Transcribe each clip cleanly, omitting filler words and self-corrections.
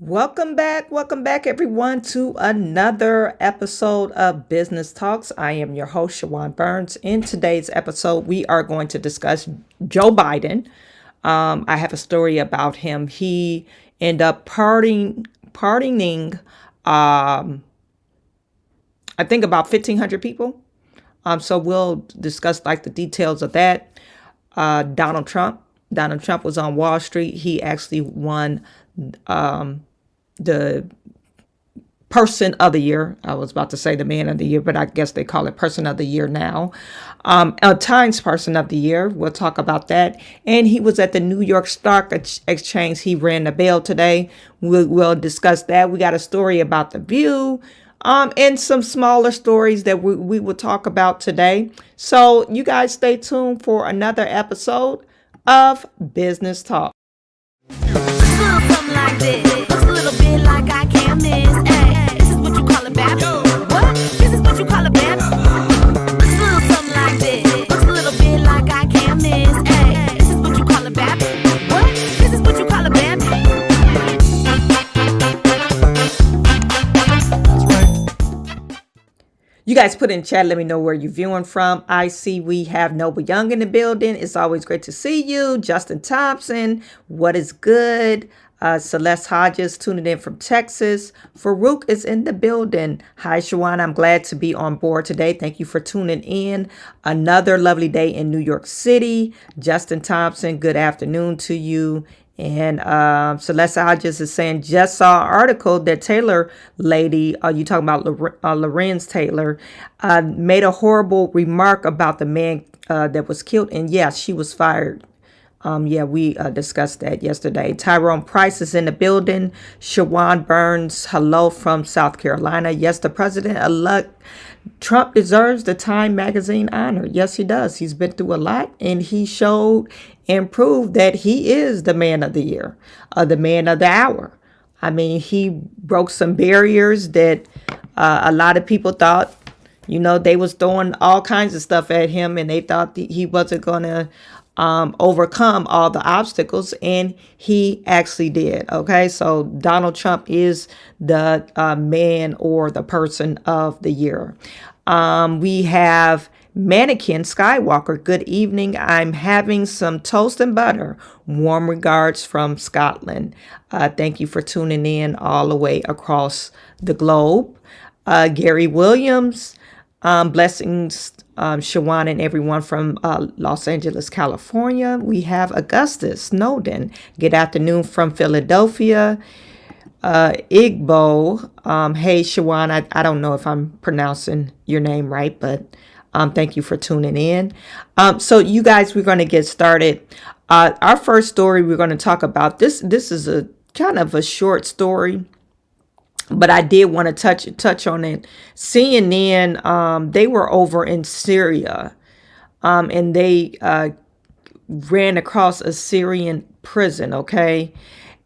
Welcome back, everyone, to another episode of Business Talks. I am your host, Chawanne Burns. In today's episode, we are going to discuss Joe Biden. I have a story about him. He ended up pardoning, I think about 1,500 people. So we'll discuss like the details of that. Donald Trump. Donald Trump was on Wall Street. He actually won the person of the year. I was about to say the man of the year, but I guess they call it person of the year now. A Times person of the year. We'll talk about that. And he was at the New York Stock Exchange. He rang the bell today. We'll discuss that. We got a story about The View. And some smaller stories that we will talk about today. So you guys stay tuned for another episode of Business Talk. Something like this. Looks a little bit like I can't miss. Hey, this is what you call a bad. What? This is what you call a bad. Looks a little something like this. Looks a little bit like I can't miss. Hey, this is what you call a bad. What? This is what you call a bad. You guys put in chat, let me know where you're viewing from. I see we have Noble Young in the building. It's always great to see you. Justin Thompson, what is good? Celeste Hodges tuning in from Texas. Farouk is in the building. Hi, Chawanne. I'm glad to be on board today. Thank you for tuning in. Another lovely day in New York City. Justin Thompson, good afternoon to you. And Celeste Hodges is saying, just saw an article that Taylor lady, you talking about Lorenz Taylor, made a horrible remark about the man that was killed. And yeah, she was fired. We discussed that yesterday. Tyrone Price is in the building. Chawanne Burns, hello from South Carolina. Yes, the president-elect Trump deserves the Time Magazine honor. Yes, he does. He's been through a lot, and he showed and proved that he is the man of the year, the man of the hour. I mean, he broke some barriers that a lot of people thought, they was throwing all kinds of stuff at him, and they thought he wasn't going to overcome all the obstacles, and he actually did. Okay, so Donald Trump is the man or the person of the year. We have Mannequin Skywalker. Good evening. I'm having some toast and butter. Warm regards from Scotland. Thank you for tuning in all the way across the globe. Gary Williams. Blessings, Chawanne and everyone from Los Angeles, California. We have Augustus Snowden. Good afternoon from Philadelphia. Igbo. Hey, Chawanne, I don't know if I'm pronouncing your name right, but thank you for tuning in. So you guys, we're going to get started. Our first story we're going to talk about, this is a kind of a short story, but I did want to touch on it. CNN, they were over in Syria, and they ran across a Syrian prison, okay?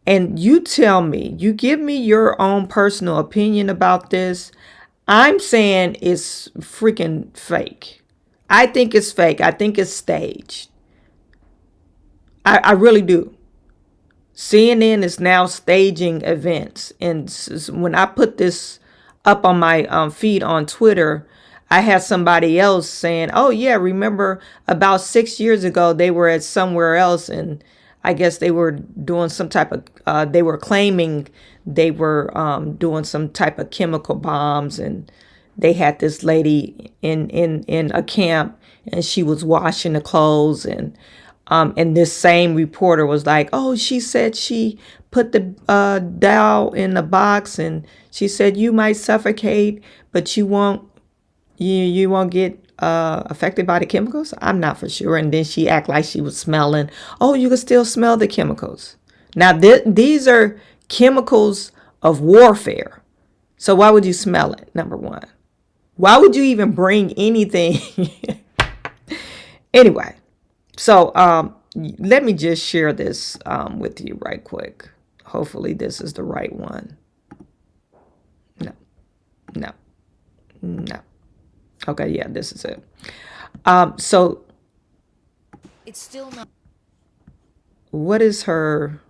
And you tell me, you give me your own personal opinion about this. I'm saying it's freaking fake. I think it's fake. I think it's staged. I really do. CNN is now staging events. And when I put this up on my feed on Twitter, I had somebody else saying, oh, yeah, remember about 6 years ago, they were at somewhere else. And I guess they were doing some type of, they were claiming they were doing some type of chemical bombs. And they had this lady in a camp, and she was washing the clothes, and this same reporter was like, oh, she said she put the doll in a box, and she said you might suffocate, but you won't get affected by the chemicals. I'm not for sure. And then she act like she was smelling. Oh, you can still smell the chemicals. Now, these are chemicals of warfare. So why would you smell it? Number one. Why would you even bring anything? Anyway. So let me just share this with you right quick. Hopefully this is the right one. No. Okay, yeah, this is it. So it's still not. What is her?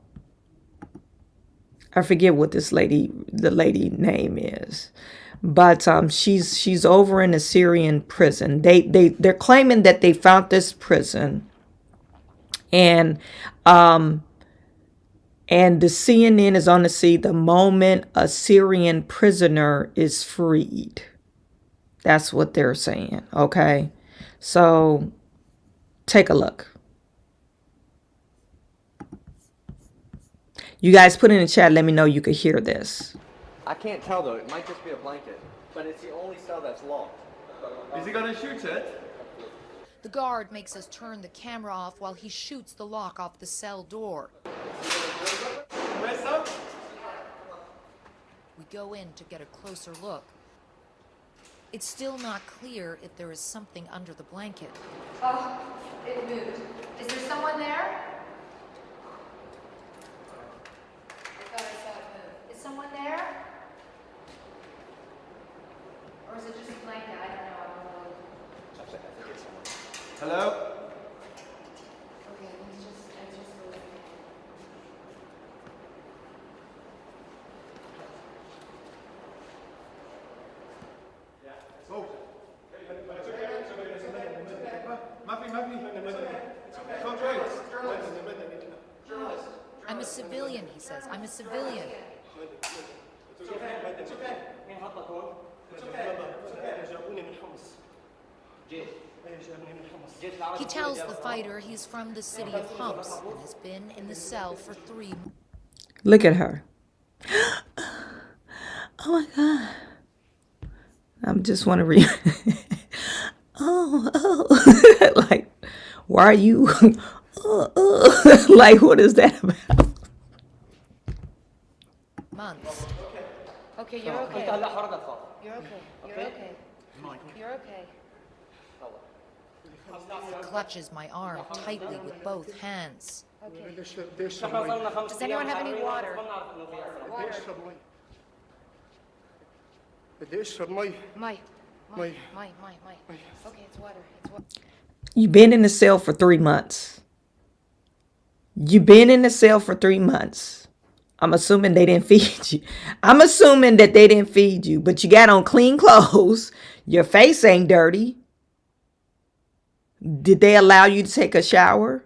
I forget what the lady name is, but she's over in a Syrian prison. They're claiming that they found this prison, and the CNN is on to see the moment a Syrian prisoner is freed. That's what they're saying. Okay, so take a look. You guys put in the chat, let me know you could hear this. I can't tell though, it might just be a blanket, but it's the only cell that's locked. Is he gonna shoot it? The guard makes us turn the camera off while he shoots the lock off the cell door. We go in to get a closer look. It's still not clear if there is something under the blanket. Oh, it moved. Is there someone there? I thought I saw it move. Is someone there? Or is it just a blanket? I don't know. I think it's someone. Hello? Okay, let's just go. I'm a civilian, he says. I'm a civilian. He tells the fighter he's from the city of Humps and has been in the cell for 3 months. Look at her. Oh my God. I just want to read. Oh. Like, why are you? Like, what is that about? Months. Okay, you're okay. You're okay. You're okay. You're okay. He clutches my arm tightly with both hands. Okay. Does anyone have any water? Water. My. Okay, it's water. It's water. You've been in the cell for 3 months. You've been in the cell for 3 months. I'm assuming they didn't feed you. I'm assuming that they didn't feed you, but you got on clean clothes. Your face ain't dirty. Did they allow you to take a shower?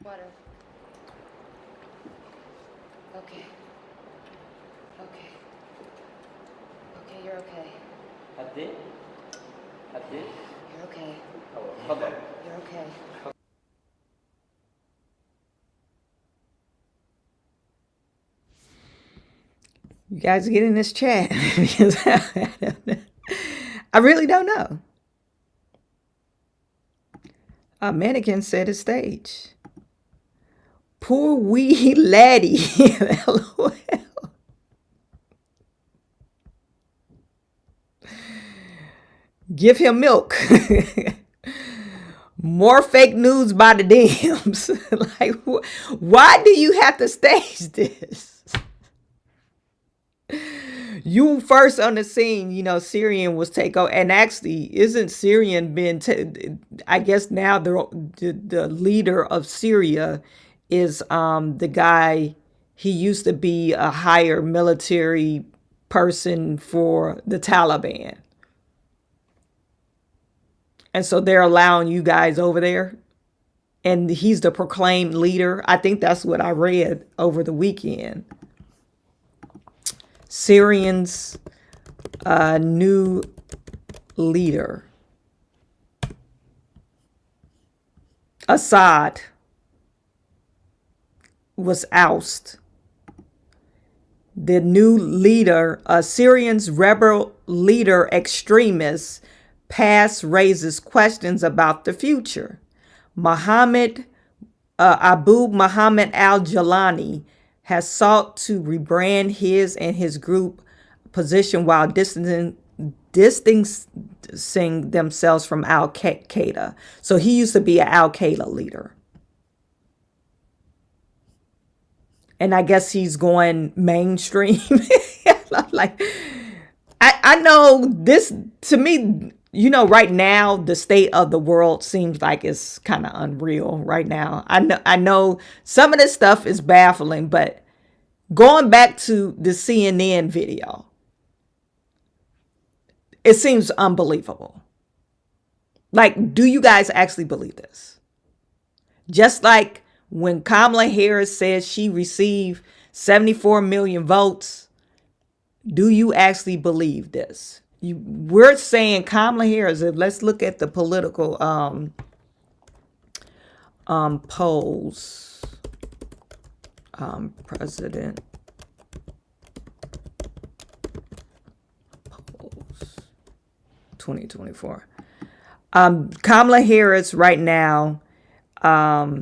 Water. Okay. Okay. Okay, you're okay. You're okay. You're okay. You guys get in this chat because I really don't know. A mannequin set a stage. Poor wee laddie. LOL. Give him milk. More fake news by the dams. Like, why do you have to stage this? You first on the scene, Syrian was take over, and actually, isn't Syrian been? I guess now the leader of Syria is the guy. He used to be a higher military person for the Taliban, and so they're allowing you guys over there, and he's the proclaimed leader. I think that's what I read over the weekend. Syrians' new leader, Assad, was ousted. The new leader, Syrians' rebel leader extremist, past raises questions about the future. Abu Muhammad al-Jalani has sought to rebrand his and his group position while distancing themselves from Al-Qaeda. So he used to be an Al-Qaeda leader. And I guess he's going mainstream. Like, I know this, to me, right now, the state of the world seems like it's kind of unreal right now. I know some of this stuff is baffling, but going back to the CNN video, it seems unbelievable. Like, do you guys actually believe this? Just like when Kamala Harris says she received 74 million votes, do you actually believe this? We're saying Kamala Harris. Let's look at the political polls. President polls 2024. Kamala Harris right now. I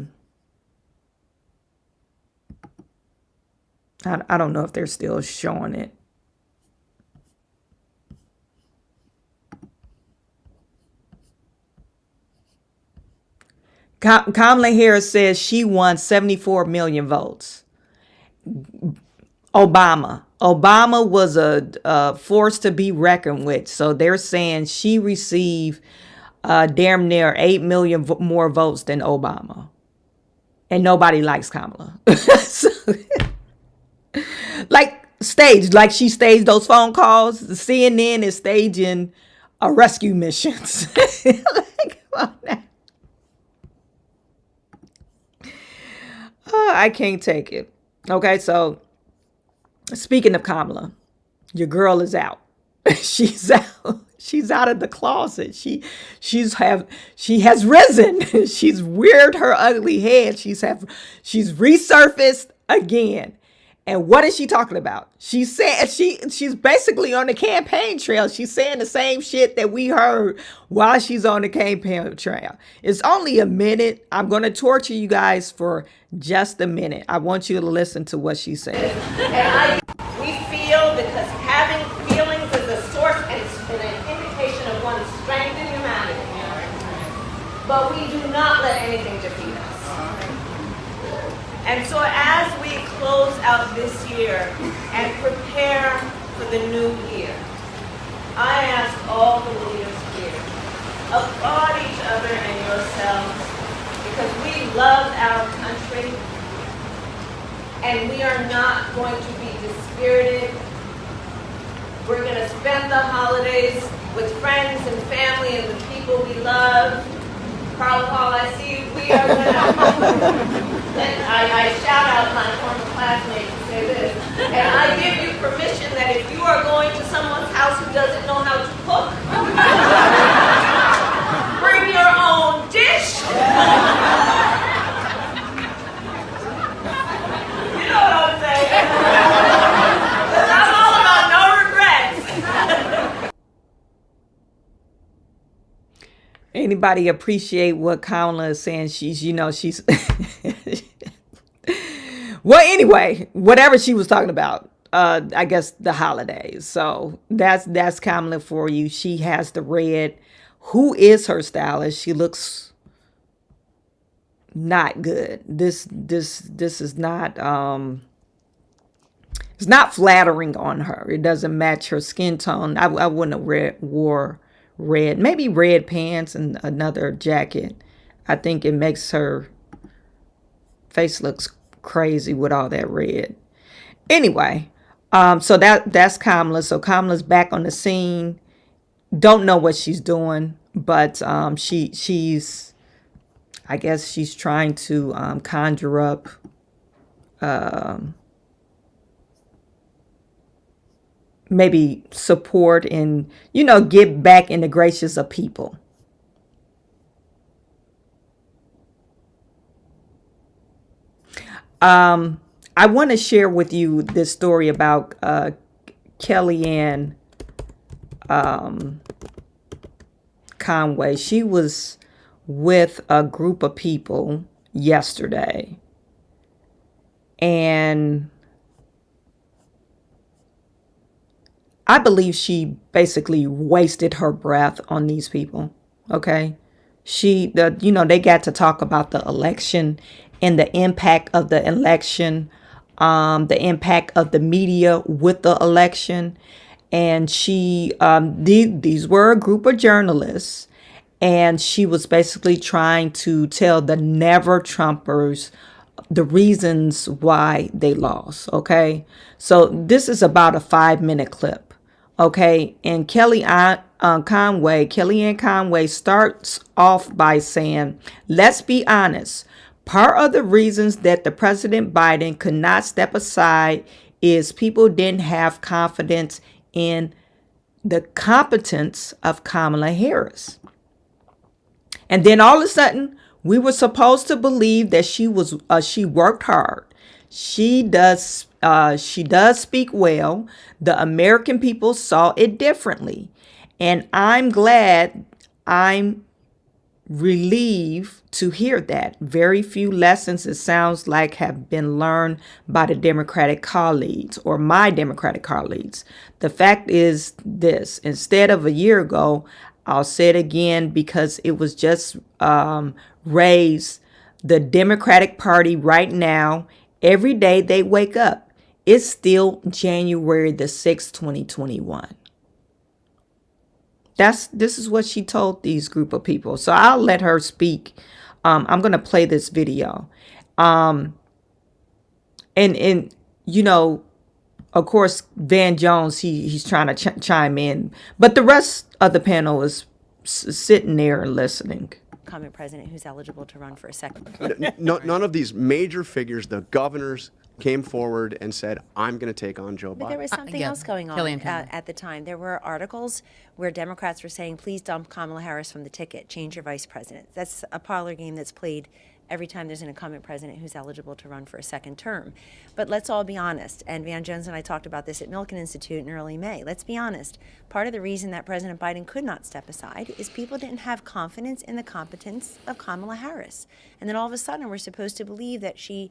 don't know if they're still showing it. Kamala Harris says she won 74 million votes. Obama was a force to be reckoned with. So they're saying she received damn near 8 million more votes than Obama. And nobody likes Kamala. Like she staged those phone calls. The CNN is staging a rescue missions. Like, come on now. I can't take it. Okay, so speaking of Kamala, your girl is out. She's out. She's out of the closet. She has risen. She's reared her ugly head. She's resurfaced again. And what is she talking about? She's saying she's basically on the campaign trail. She's saying the same shit that we heard while she's on the campaign trail. It's only a minute. I'm going to torture you guys for just a minute. I want you to listen to what she said. We feel because having feelings is a source and an indication of one's strength and humanity. But we do not let anything defeat us. And so as we close out this year and prepare for the new year, I ask all the leaders here, applaud each other and yourselves because we love our country and we are not going to be dispirited. We're going to spend the holidays with friends and family and the people we love. Carl, I see you. We are going to... And I shout out my former classmates to say this. And I give you permission that if you are going to someone's house who doesn't know how to cook, bring your own dish. You know what I'm saying? Because I'm all about no regrets. Anybody appreciate what Kamala is saying? She's well, anyway, whatever she was talking about, I guess the holidays. So that's Kamala for you. She has the red. Who is her stylist? She looks not good. This is not it's not flattering on her. It doesn't match her skin tone. I wouldn't have wore red, maybe red pants and another jacket. I think it makes her face looks crazy with all that red. Anyway, so that's Kamala. So Kamala's back on the scene. Don't know what she's doing, but she's I guess she's trying to conjure up maybe support and get back in the graces of people. I want to share with you this story about Kellyanne Conway. She was with a group of people yesterday, and I believe she basically wasted her breath on these people. Okay. They got to talk about the election and the impact of the election, the impact of the media with the election. And she, these were a group of journalists, and she was basically trying to tell the never Trumpers the reasons why they lost. Okay. So this is about a 5-minute clip. Okay. And Kellyanne Conway starts off by saying, let's be honest. Part of the reasons that the President Biden could not step aside is people didn't have confidence in the competence of Kamala Harris. And then all of a sudden, we were supposed to believe that she worked hard. She does speak well. The American people saw it differently. And I'm relieved to hear that. Very few lessons, it sounds like, have been learned by the Democratic colleagues or my Democratic colleagues. The fact is this: instead of a year ago, I'll say it again because it was just raised, the Democratic Party right now, every day they wake up, it's still January the 6th, 2021. This is what she told these group of people. So I'll let her speak. I'm going to play this video. And you know, of course, Van Jones, he's trying to chime in. But the rest of the panel is sitting there and listening. Incumbent president who's eligible to run for a second. None of these major figures, the governors, came forward and said, I'm going to take on Joe Biden. But there was something else going on Kellyanne Conway. at the time. There were articles where Democrats were saying, please dump Kamala Harris from the ticket, change your vice president. That's a parlor game that's played every time there's an incumbent president who's eligible to run for a second term. But let's all be honest, and Van Jones and I talked about this at Milken Institute in early May. Let's be honest. Part of the reason that President Biden could not step aside is people didn't have confidence in the competence of Kamala Harris. And then all of a sudden we're supposed to believe that she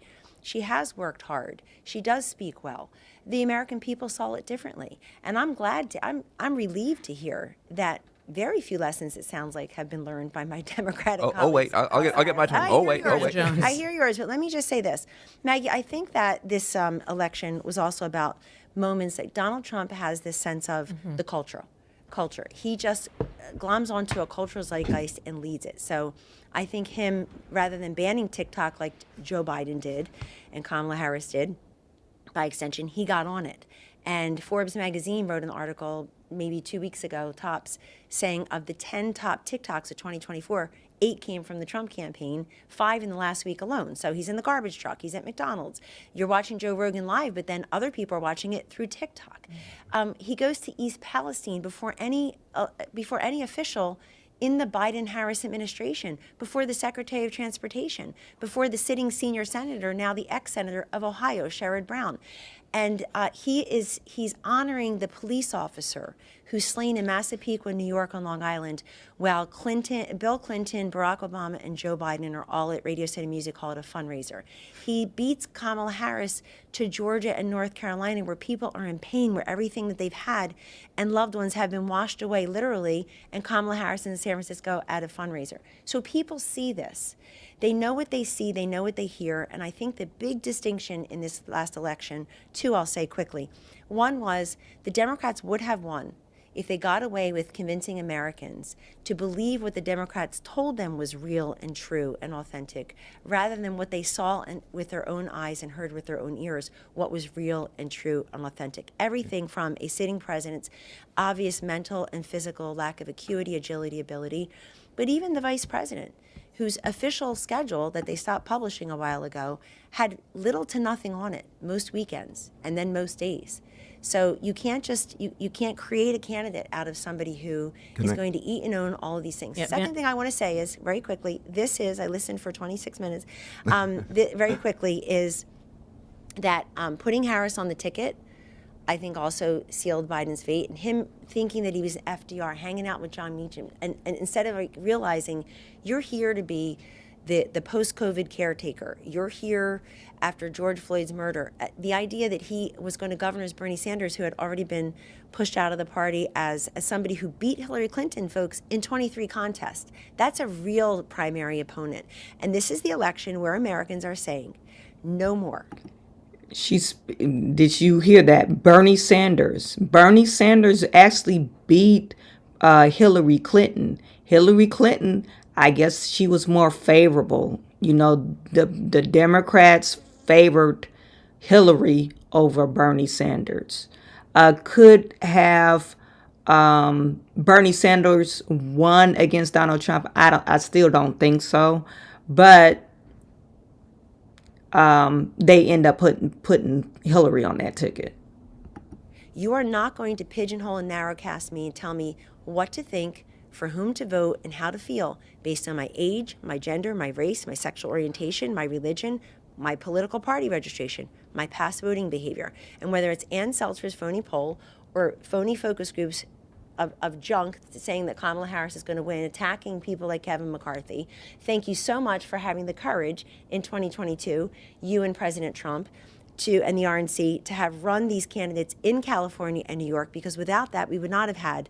has worked hard. She does speak well. The American people saw it differently. And I'm relieved to hear that very few lessons, it sounds like, have been learned by my Democratic colleagues. Oh, wait, I'll get my turn. Oh, wait. I hear yours, but let me just say this. Maggie, I think that this election was also about moments that Donald Trump has this sense of the culture. He just gloms onto a cultural zeitgeist and leads it. So I think him, rather than banning TikTok like Joe Biden did and Kamala Harris did, by extension, he got on it. And Forbes magazine wrote an article maybe 2 weeks ago, tops, saying of the 10 top TikToks of 2024, 8 came from the Trump campaign, 5 in the last week alone. So he's in the garbage truck, he's at McDonald's. You're watching Joe Rogan live, but then other people are watching it through TikTok. He goes to East Palestine before any official in the Biden-Harris administration, before the Secretary of Transportation, before the sitting senior senator, now the ex-senator of Ohio, Sherrod Brown. And he's honoring the police officer who's slain in Massapequa, New York on Long Island, while Bill Clinton, Barack Obama, and Joe Biden are all at Radio City Music Hall at a fundraiser. He beats Kamala Harris to Georgia and North Carolina, where people are in pain, where everything that they've had and loved ones have been washed away, literally, and Kamala Harris in San Francisco at a fundraiser. So people see this. They know what they see, they know what they hear, and I think the big distinction in this last election, two I'll say quickly. One was the Democrats would have won if they got away with convincing Americans to believe what the Democrats told them was real and true and authentic, rather than what they saw with their own eyes and heard with their own ears, what was real and true and authentic. Everything from a sitting president's obvious mental and physical lack of acuity, agility, ability, but even the vice president, whose official schedule that they stopped publishing a while ago had little to nothing on it most weekends and then most days. So you can't just, you can't create a candidate out of somebody who is going to eat and own all of these things. Yeah, Second thing I want to say is, very quickly, I listened for 26 minutes, very quickly, is that putting Harris on the ticket, I think also sealed Biden's fate, and him thinking that he was FDR, hanging out with John Meacham, and instead of realizing you're here to be the post-COVID caretaker, you're here after George Floyd's murder. The idea that he was going to govern as Bernie Sanders, who had already been pushed out of the party as somebody who beat Hillary Clinton, folks, in 23 contests. That's a real primary opponent. And this is the election where Americans are saying, no more. Did you hear that? Bernie Sanders actually beat Hillary Clinton. Hillary Clinton, I guess she was more favorable. The Democrats favored Hillary over Bernie Sanders. Could have Bernie Sanders won against Donald Trump? I still don't think so. But they end up putting Hillary on that ticket. You are not going to pigeonhole and narrowcast me and tell me what to think, for whom to vote, and how to feel based on my age, my gender, my race, my sexual orientation, my religion, my political party registration, my past voting behavior. And whether it's Ann Seltzer's phony poll or phony focus groups of junk saying that Kamala Harris is going to win, attacking people like Kevin McCarthy. Thank you so much for having the courage in 2022, you and President Trump, and the RNC, to have run these candidates in California and New York, because without that, we would not have had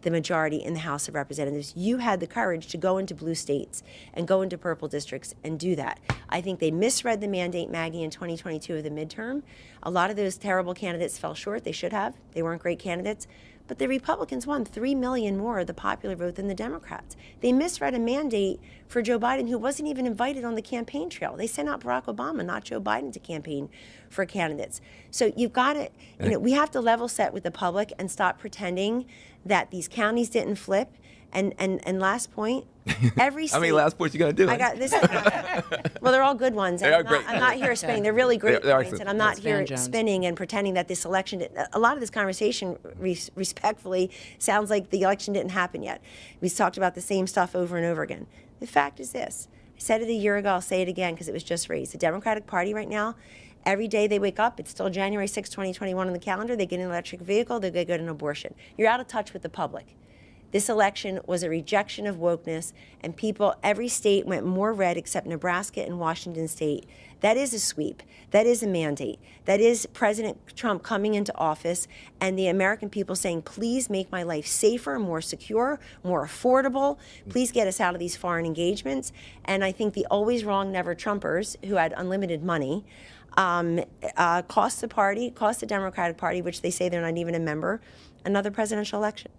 the majority in the House of Representatives. You had the courage to go into blue states and go into purple districts and do that. I think they misread the mandate, Maggie, in 2022 of the midterm. A lot of those terrible candidates fell short. They should have. They weren't great candidates. But the Republicans won 3 million more of the popular vote than the Democrats. They misread a mandate for Joe Biden, who wasn't even invited on the campaign trail. They sent out Barack Obama, not Joe Biden, to campaign for candidates. So you've got to, we have to level set with the public and stop pretending that these counties didn't flip. And last point, every state. How many last points you gonna do? I got this. Well, they're all good ones. They are great. I'm not here spinning. They're really great They're points, excellent. and I'm not here spinning and pretending that this election. A lot of this conversation, respectfully, sounds like the election didn't happen yet. We've talked about the same stuff over and over again. The fact is this: I said it a year ago. I'll say it again because it was just raised. The Democratic Party right now, every day they wake up, it's still January 6, 2021 on the calendar. They get an electric vehicle. They get an abortion. You're out of touch with the public. This election was a rejection of wokeness, and people, every state went more red except Nebraska and Washington State. That is a sweep. That is a mandate. That is President Trump coming into office and the American people saying, please make my life safer, more secure, more affordable. Please get us out of these foreign engagements. And I think the always wrong, never Trumpers, who had unlimited money, cost the Democratic Party, which they say they're not even a member, another presidential election.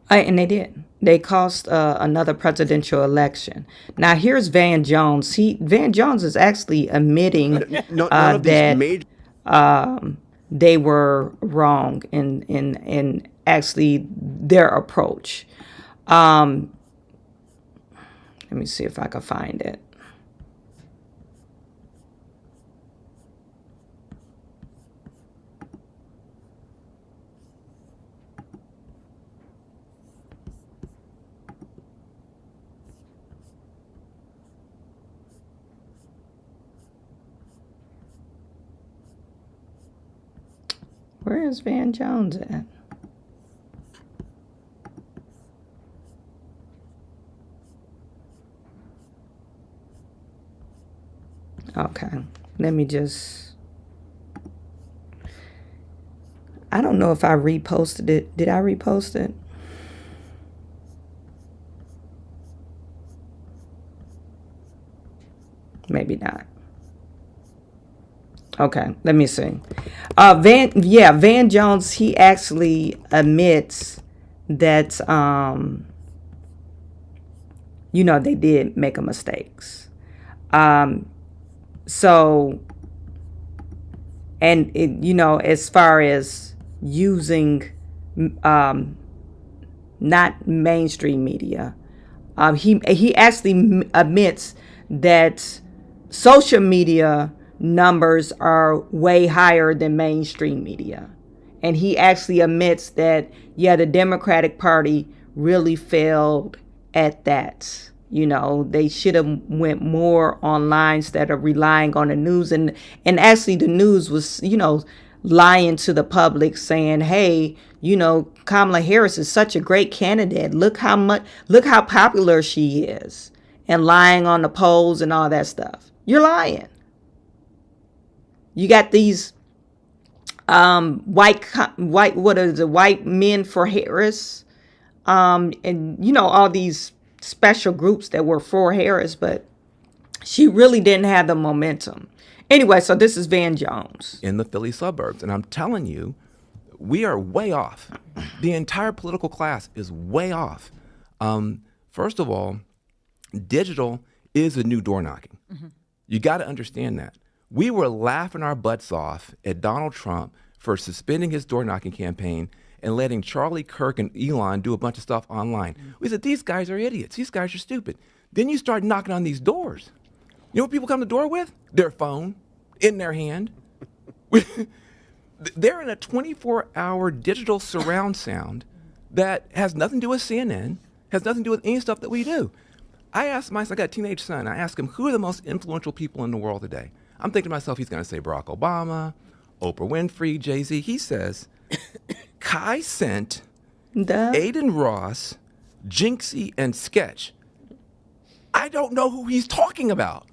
And they did. They cost another presidential election. Now, here's Van Jones. Van Jones is actually admitting that they were wrong in actually their approach. Let me see if I can find it. Where is Van Jones at? Okay, let me just... I don't know if I reposted it. Did I repost it? Maybe not. Okay, let me see. Van Jones, he actually admits that, they did make a mistakes. As far as using, not mainstream media, he actually admits that social media numbers are way higher than mainstream media. And he actually admits that, the Democratic Party really failed at that. They should have went more online instead of relying on the news. And actually the news was, lying to the public, saying, hey, Kamala Harris is such a great candidate. Look how popular she is. And lying on the polls and all that stuff. You're lying. You got these white men for Harris, and all these special groups that were for Harris, but She really didn't have the momentum. Anyway, so this is Van Jones. In the Philly suburbs. And I'm telling you, we are way off. The entire political class is way off. First of all, digital is a new door knocking. You got to understand that. We were laughing our butts off at Donald Trump for suspending his door knocking campaign and letting Charlie Kirk and Elon do a bunch of stuff online. We said, these guys are idiots. These guys are stupid. Then you start knocking on these doors. You know what people come to the door with? Their phone in their hand. They're in a 24-hour digital surround sound that has nothing to do with CNN, has nothing to do with any stuff that we do. I asked my son, I got a teenage son, I asked him, who are the most influential people in the world today? I'm thinking to myself, he's going to say Barack Obama, Oprah Winfrey, Jay-Z. He says, Kai Cent, Aiden Ross, Jinxie, and Sketch. I don't know who he's talking about.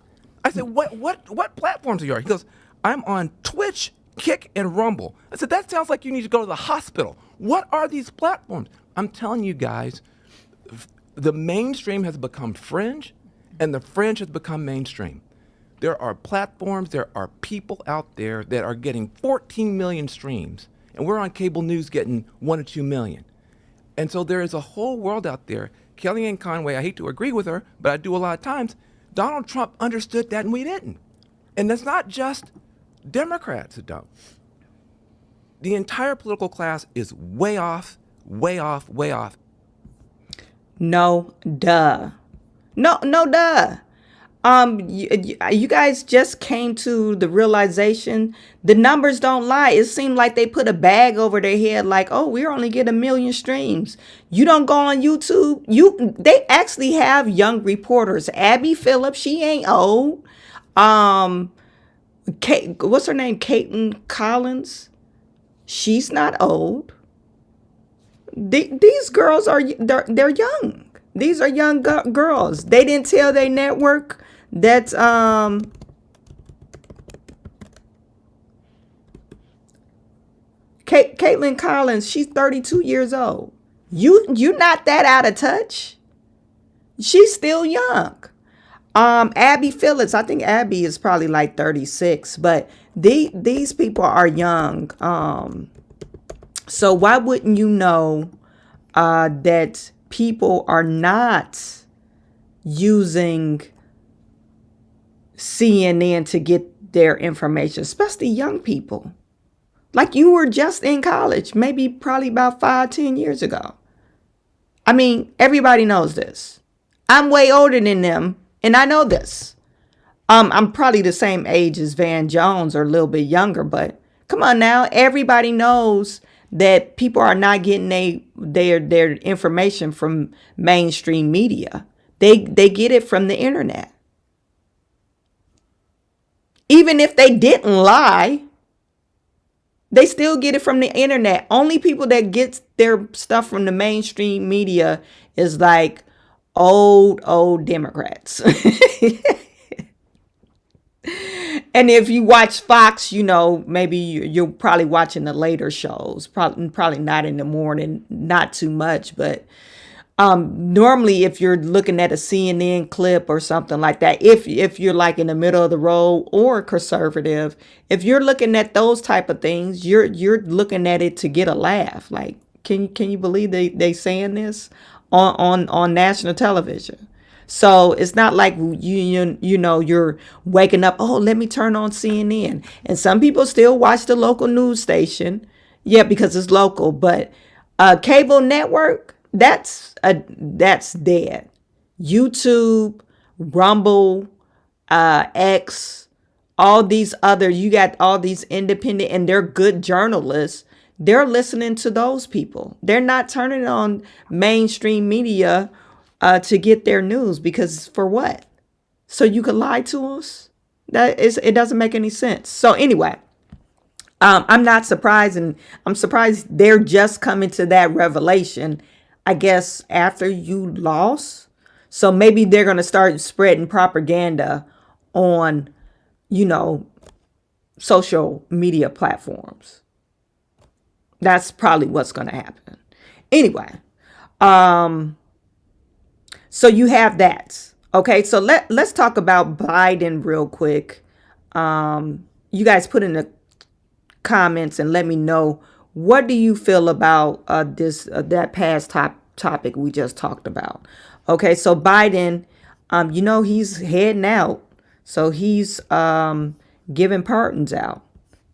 I said, what platforms are you on? He goes, I'm on Twitch, Kick, and Rumble. I said, that sounds like you need to go to the hospital. What are these platforms? I'm telling you guys, the mainstream has become fringe, and the fringe has become mainstream. There are platforms, there are people out there that are getting 14 million streams, and we're on cable news getting 1 or 2 million. And so there is a whole world out there. Kellyanne Conway, I hate to agree with her, but I do a lot of times. Donald Trump understood that and we didn't. And it's not just Democrats that don't. The entire political class is way off, way off, way off. No, duh. No, duh. You guys just came to the realization the numbers don't lie. It seemed like they put a bag over their head like, oh, we only get 1 million streams. You don't go on YouTube. They actually have young reporters. Abby Phillips, she ain't old. What's her name? Caitlin Collins. She's not old. These girls they're young. These are young girls. They didn't tell their network that Caitlin Collins, she's 32 years old. You're not that out of touch. She's still young. Abby Phillips, I think Abby is probably like 36, but these people are young. So why wouldn't you know that people are not using CNN to get their information, especially young people? Like you were just in college, maybe probably about 5-10 years ago. I mean, everybody knows this. I'm way older than them, and I know this. I'm probably the same age as Van Jones or a little bit younger, but come on now. Everybody knows that people are not getting their information from mainstream media. They get it from the internet. Even if they didn't lie, they still get it from the internet. Only people that get their stuff from the mainstream media is like old Democrats. And if you watch Fox, you know, maybe you're probably watching the later shows, probably not in the morning, not too much. But normally if you're looking at a CNN clip or something like that, if you're like in the middle of the road or conservative, if you're looking at those type of things, you're looking at it to get a laugh. Like, can you believe they saying this on national television? So it's not like you know you're waking up, oh, let me turn on CNN. And some people still watch the local news station, yeah, because it's local. But cable network, that's dead. YouTube, Rumble, X, all these other, you got all these independent, and they're good journalists. They're listening to those people. They're not turning on mainstream media to get their news, because for what? So you could lie to us? It doesn't make any sense. So anyway, I'm not surprised, and I'm surprised they're just coming to that revelation, I guess, after you lost. So maybe they're going to start spreading propaganda on, you know, social media platforms. That's probably what's going to happen. Anyway, so you have that. Okay, so let's talk about Biden real quick. You guys put in the comments and let me know, what do you feel about this that past topic we just talked about. Okay, so Biden, he's heading out, so he's giving pardons out.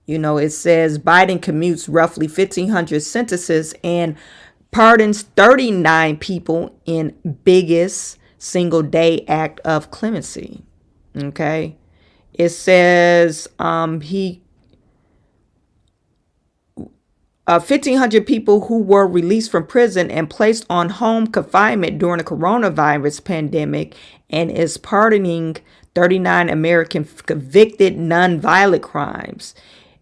It says Biden commutes roughly 1,500 sentences and pardons 39 people in biggest single day act of clemency. Okay, it says 1,500 people who were released from prison and placed on home confinement during the coronavirus pandemic, and is pardoning 39 American convicted nonviolent crimes.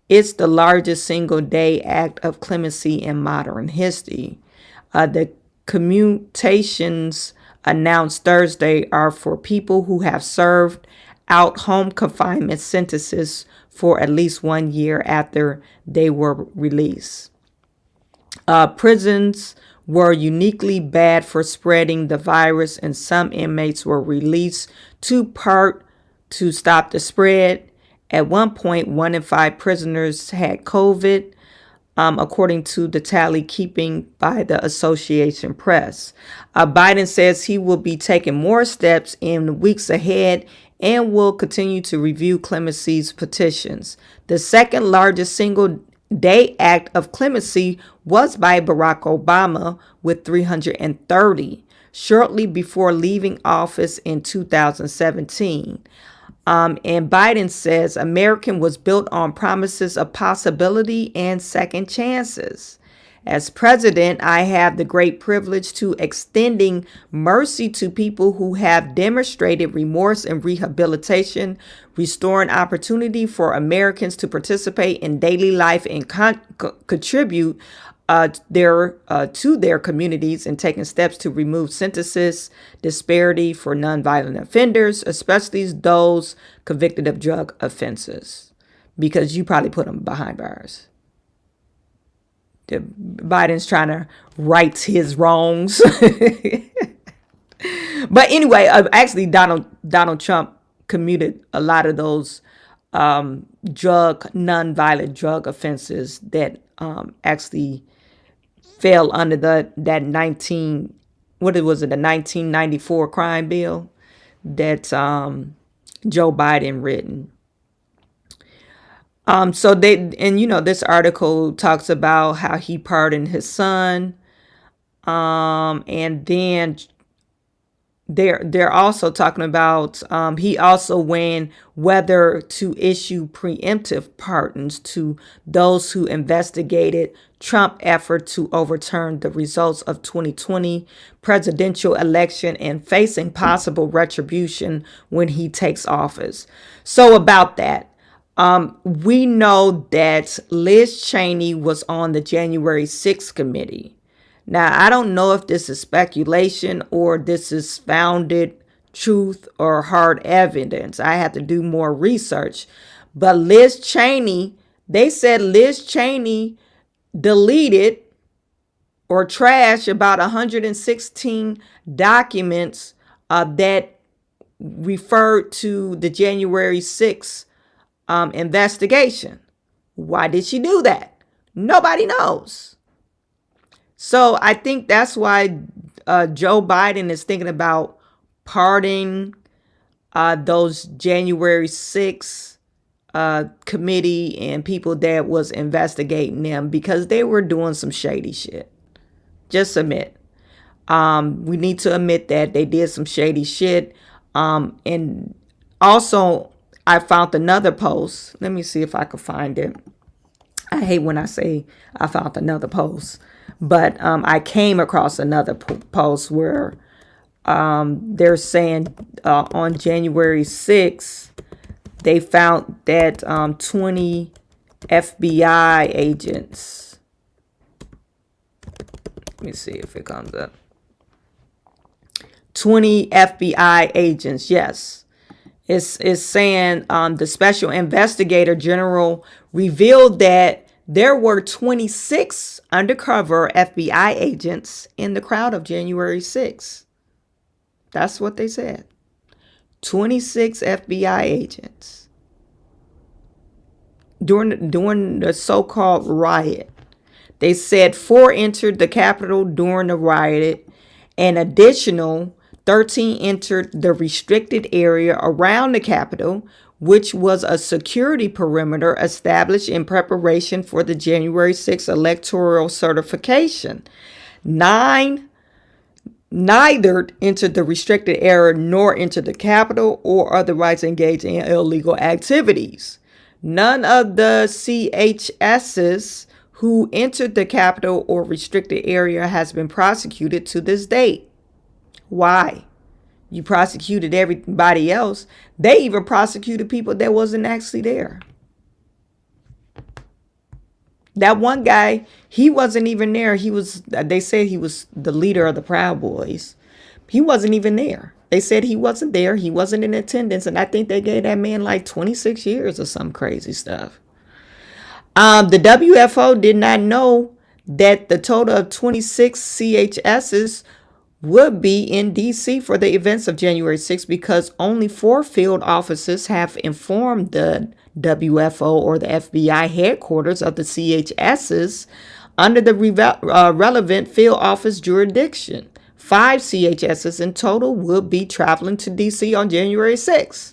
It's the largest single day act of clemency in modern history. The commutations announced Thursday are for people who have served out home confinement sentences for at least 1 year after they were released. Prisons were uniquely bad for spreading the virus, and some inmates were released to stop the spread. At one point, 1 in 5 prisoners had COVID, according to the tally keeping by the Associated Press. Biden says he will be taking more steps in the weeks ahead and will continue to review clemency's petitions. The second largest single day act of clemency was by Barack Obama with 330, shortly before leaving office in 2017. And Biden says America was built on promises of possibility and second chances. As president, I have the great privilege to extending mercy to people who have demonstrated remorse and rehabilitation, restoring opportunity for Americans to participate in daily life and contribute to their communities, and taking steps to remove sentences disparity for nonviolent offenders, especially those convicted of drug offenses, because you probably put them behind bars. Biden's trying to right his wrongs. But anyway, actually, Donald Trump commuted a lot of those nonviolent drug offenses that actually fell under the 1994 crime bill that Joe Biden written. So this article talks about how he pardoned his son. And then they're also talking about he also weighing whether to issue preemptive pardons to those who investigated Trump effort to overturn the results of 2020 presidential election and facing possible retribution when he takes office. So about that, we know that Liz Cheney was on the January 6th committee. Now, I don't know if this is speculation or this is founded truth or hard evidence. I have to do more research. But Liz Cheney, they said Liz Cheney deleted or trashed about 116 documents that referred to the January 6th investigation. Why did she do that? Nobody knows. So I think that's why Joe Biden is thinking about pardoning those January 6th committee and people that was investigating them, because they were doing some shady shit. Just admit. We need to admit that they did some shady shit. And also, I found another post. Let me see if I can find it. I hate when I say I found another post. But I came across another post where they're saying on January 6th, they found that 20 FBI agents. Let me see if it comes up. 20 FBI agents, yes. It's saying the special investigator general revealed that there were 26 undercover FBI agents in the crowd of January 6th. That's what they said. 26 FBI agents during the so-called riot. They said 4 entered the Capitol during the riot, and additional 13 entered the restricted area around the Capitol, which was a security perimeter established in preparation for the January 6th electoral certification. 9 neither entered the restricted area nor entered the Capitol or otherwise engaged in illegal activities. None of the CHSs who entered the Capitol or restricted area has been prosecuted to this date. Why? You prosecuted everybody else. They even prosecuted people that wasn't actually there. That one guy, he wasn't even there. They said he was the leader of the Proud Boys. He wasn't even there. They said he wasn't there. He wasn't in attendance. And I think they gave that man like 26 years or some crazy stuff. The WFO did not know that the total of 26 CHSs would be in D.C. for the events of January 6th because only 4 field officers have informed the WFO or the FBI headquarters of the CHSs under the relevant field office jurisdiction. 5 CHSs in total will be traveling to D.C. on January 6th.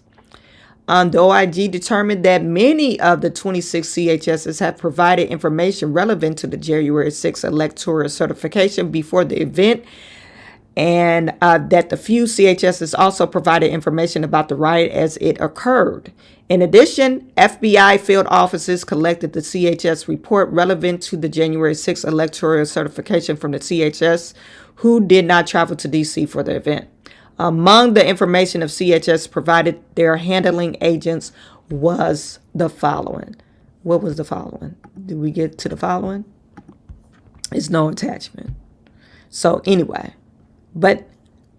The OIG determined that many of the 26 CHSs have provided information relevant to the January 6th electoral certification before the event, and that the few CHSs also provided information about the riot as it occurred. In addition, FBI field officers collected the CHS report relevant to the January 6th electoral certification from the CHS who did not travel to D.C. for the event. Among the information of CHS provided their handling agents was the following. What was the following? Did we get to the following? It's no attachment. So anyway, but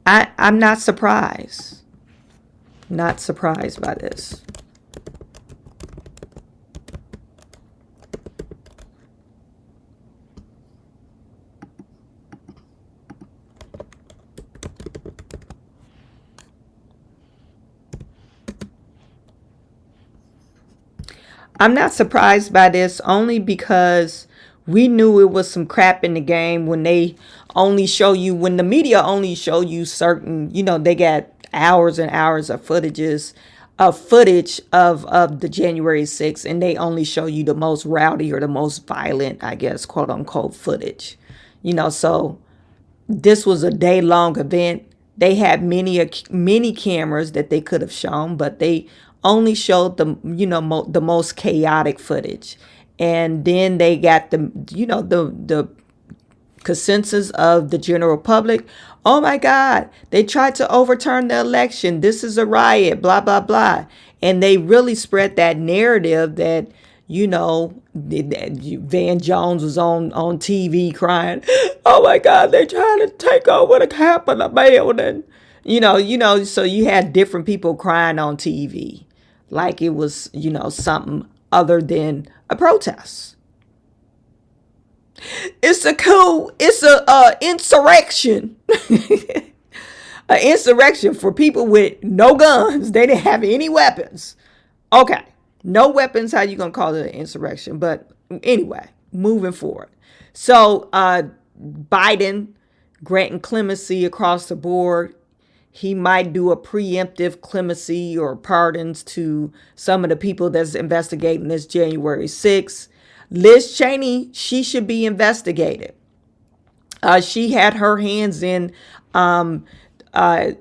I'm not surprised. Not surprised by this. I'm not surprised by this only because we knew it was some crap in the game when they only show you, when the media only show you certain, they got hours and hours of footage of the January 6th, and they only show you the most rowdy or the most violent, I guess, quote unquote footage. So this was a day-long event. They had many cameras that they could have shown, but they only showed the most chaotic footage. And then they got the consensus of the general public. Oh my God, they tried to overturn the election. This is a riot, blah, blah, blah. And they really spread that narrative that, Van Jones was on TV crying, oh my God, they're trying to take over the Capitol building. So you had different people crying on TV like it was, something other than a protest. It's a coup. It's a insurrection. An insurrection for people with no guns. They didn't have any weapons. Okay. No weapons. How you going to call it an insurrection? But anyway, moving forward. So Biden granting clemency across the board. He might do a preemptive clemency or pardons to some of the people that's investigating this January 6th. Liz Cheney, she should be investigated. She had her hands in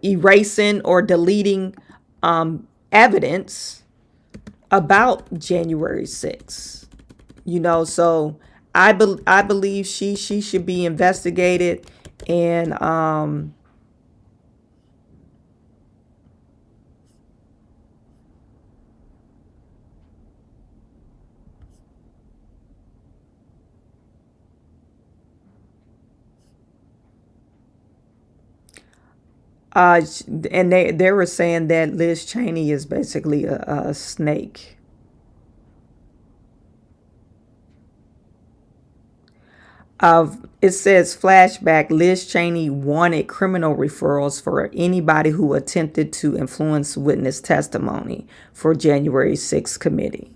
erasing or deleting evidence about January 6th. So I believe she should be investigated, and and they were saying that Liz Cheney is basically a snake. It says flashback, Liz Cheney wanted criminal referrals for anybody who attempted to influence witness testimony for January 6th committee.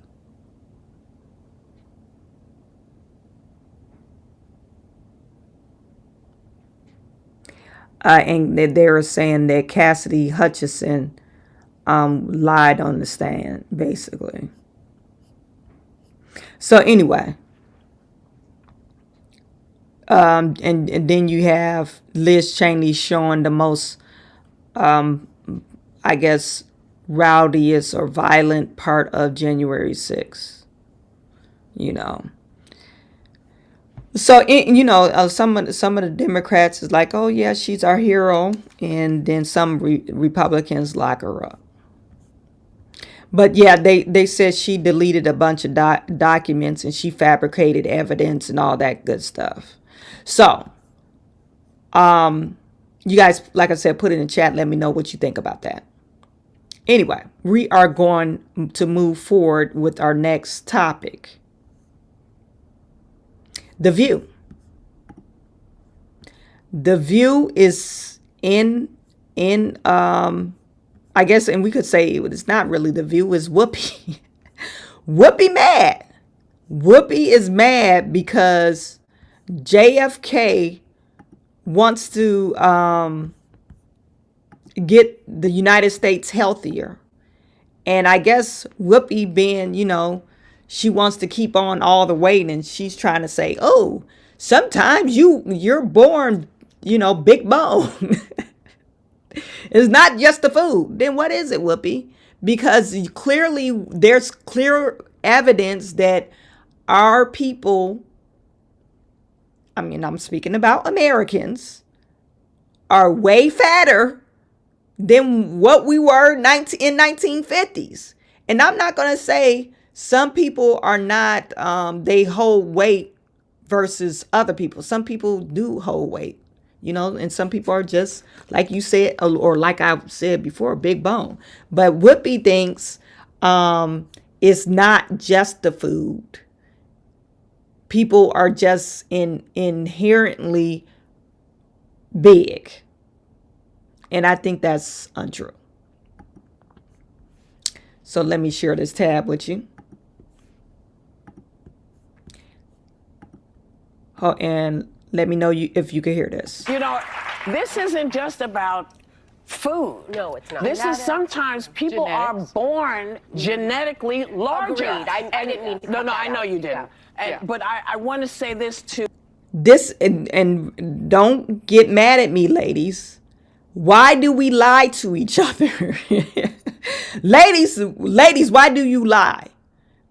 And they were saying that Cassidy Hutchinson lied on the stand, basically. So anyway, and then you have Liz Cheney showing the most, I guess, rowdiest or violent part of January 6th. You know. So, some of the Democrats is like, oh, yeah, she's our hero. And then some Republicans lock her up. But, yeah, they said she deleted a bunch of documents and she fabricated evidence and all that good stuff. So, you guys, like I said, put it in the chat. Let me know what you think about that. Anyway, we are going to move forward with our next topic. The View. The View is in I guess, and we could say it's not really The View, it's Whoopi. Whoopi mad. Whoopi is mad because JFK wants to get the United States healthier. And I guess Whoopi being, she wants to keep on all the weight, and she's trying to say, oh, sometimes you're born, big bone. It's not just the food. Then what is it, Whoopi? Because clearly there's clear evidence that our people, I'm speaking about Americans, are way fatter than what we were in 1950s. And I'm not going to say some people are not, they hold weight versus other people. Some people do hold weight, and some people are just, like you said, or like I said before, big bone. But Whoopi thinks it's not just the food. People are just inherently big. And I think that's untrue. So let me share this tab with you. Oh, and let me know if you can hear this. This isn't just about food. No, it's not. This is sometimes people are born genetically larger. Agreed. I didn't mean to. No, I know you didn't. Yeah. But I want to say this too. This, and don't get mad at me, ladies. Why do we lie to each other? Ladies, why do you lie?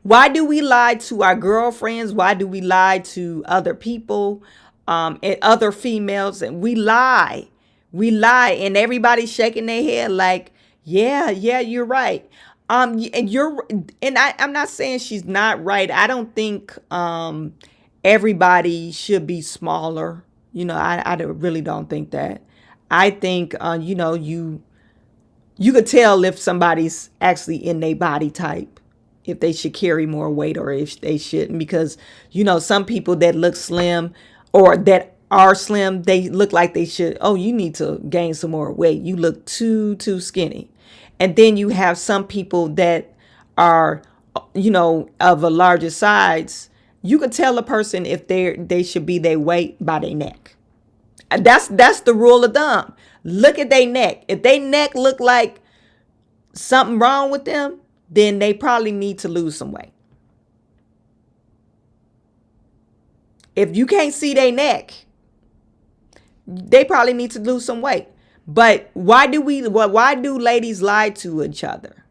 Why do we lie to our girlfriends? Why do we lie to other people, and other females? And we lie, and everybody's shaking their head like, yeah, you're right. And I'm not saying she's not right. I don't think everybody should be smaller. I really don't think that. I think you could tell if somebody's actually in their body type, if they should carry more weight or if they shouldn't, because some people that look slim or that are slim, they look like they should, oh, you need to gain some more weight, you look too skinny. And then you have some people that are of a larger size. You can tell a person if they should be their weight by their neck. That's the rule of thumb. Look at their neck. If their neck look like something wrong with them, then they probably need to lose some weight. If you can't see their neck, they probably need to lose some weight. But why do ladies lie to each other?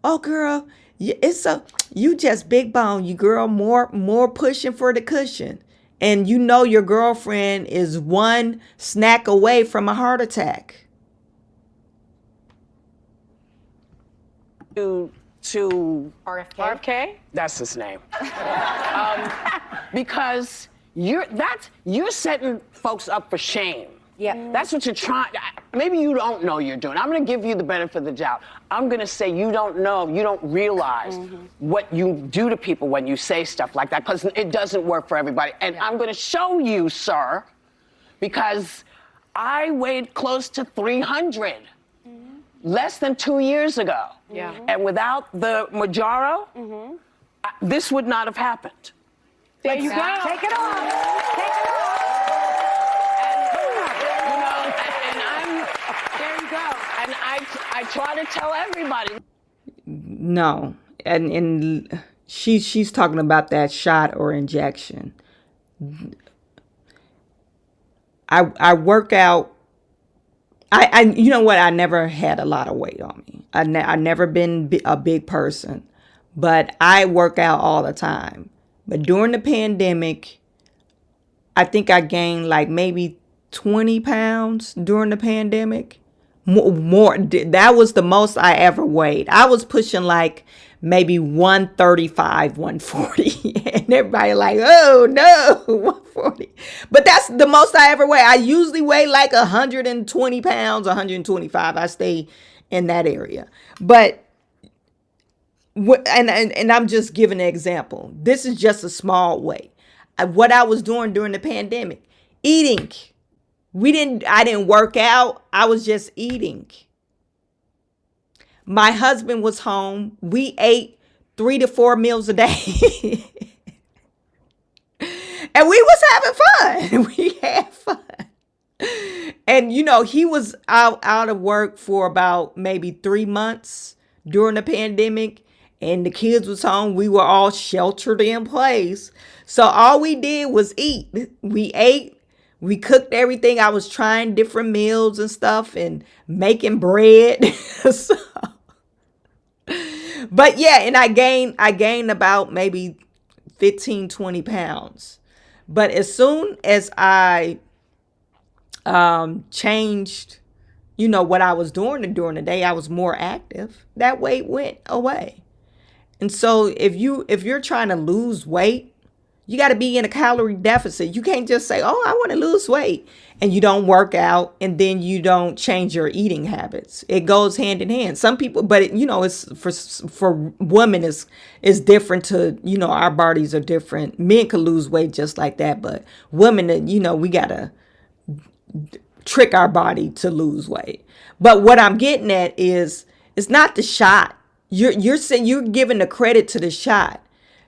Oh, girl, you just big bone. You girl, more pushing for the cushion. And your girlfriend is one snack away from a heart attack. To RFK? That's his name. Because you're setting folks up for shame. Yeah. That's what you're trying. maybe you don't know you're doing. I'm going to give you the benefit of the doubt. I'm going to say you don't know, you don't realize what you do to people when you say stuff like that, because it doesn't work for everybody. And I'm going to show you, sir, because I weighed close to 300 less than 2 years ago. And without the Mounjaro, this would not have happened. There you go. Take it off. Take it off. There you go. And I try to tell everybody. No, and she's talking about that shot or injection. I work out. I you know what? I never had a lot of weight on me. I never been a big person, but I work out all the time. But during the pandemic, I think I gained like maybe 20 pounds during the pandemic. More. That was the most I ever weighed. I was pushing like maybe 135, 140. And everybody like, oh no, 140. But that's the most I ever weigh. I usually weigh like 120 pounds, 125. I stay in that area. But, and I'm just giving an example. This is just a small weight. What I was doing during the pandemic, eating. I didn't work out. I was just eating. My husband was home. We ate 3 to 4 meals a day. And we was having fun. We had fun. And, you know, he was out of work for about maybe 3 months during the pandemic. And the kids was home. We were all sheltered in place. So all we did was eat. We ate. We cooked everything. I was trying different meals and stuff and making bread. But yeah, and I gained about maybe 15, 20 pounds. But as soon as I changed, you know, what I was doing during the day, I was more active. That weight went away. And so if you're trying to lose weight, you got to be in a calorie deficit. You can't just say, oh, I want to lose weight, and you don't work out, and then you don't change your eating habits. It goes hand in hand. Some people, but it, you know, it's for women is different to, you know, our bodies are different. Men can lose weight just like that, but women, you know, we got to trick our body to lose weight. But what I'm getting at is, it's not the shot. You're saying you're giving the credit to the shot.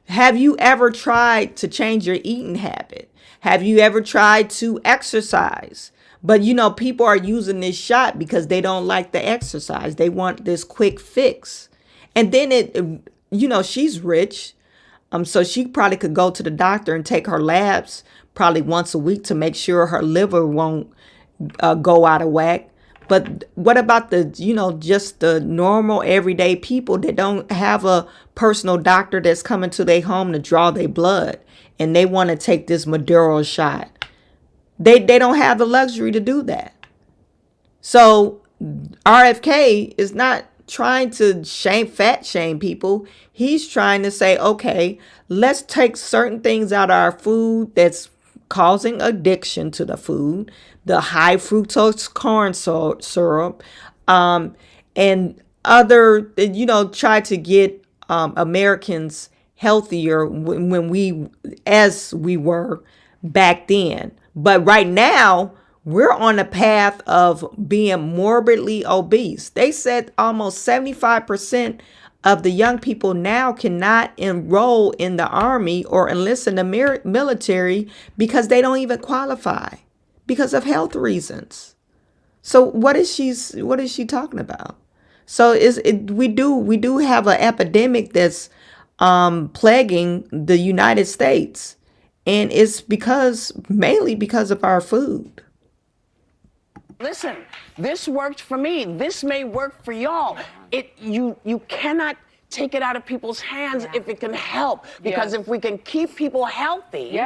Have you ever tried to change your eating habit? Have you ever tried to exercise? But, you know, people are using this shot because they don't like the exercise. They want this quick fix. And then you know, she's rich. So she probably could go to the doctor and take her labs probably once a week to make sure her liver won't go out of whack. But what about the, you know, just the normal everyday people that don't have a personal doctor that's coming to their home to draw their blood, and they want to take this Mounjaro shot? They don't have the luxury to do that. So RFK is not trying to fat shame people. He's trying to say, okay, let's take certain things out of our food that's causing addiction to the food, the high fructose corn syrup, and other, you know, try to get Americans healthier as we were back then. But right now, we're on a path of being morbidly obese. They said almost 75% of the young people now cannot enroll in the army or enlist in the military because they don't even qualify because of health reasons. So what is she talking about? So we do have an epidemic that's plaguing the United States, and it's mainly because of our food. Listen, this worked for me. This may work for y'all. You cannot take it out of people's hands if it can help. Because if we can keep people healthy,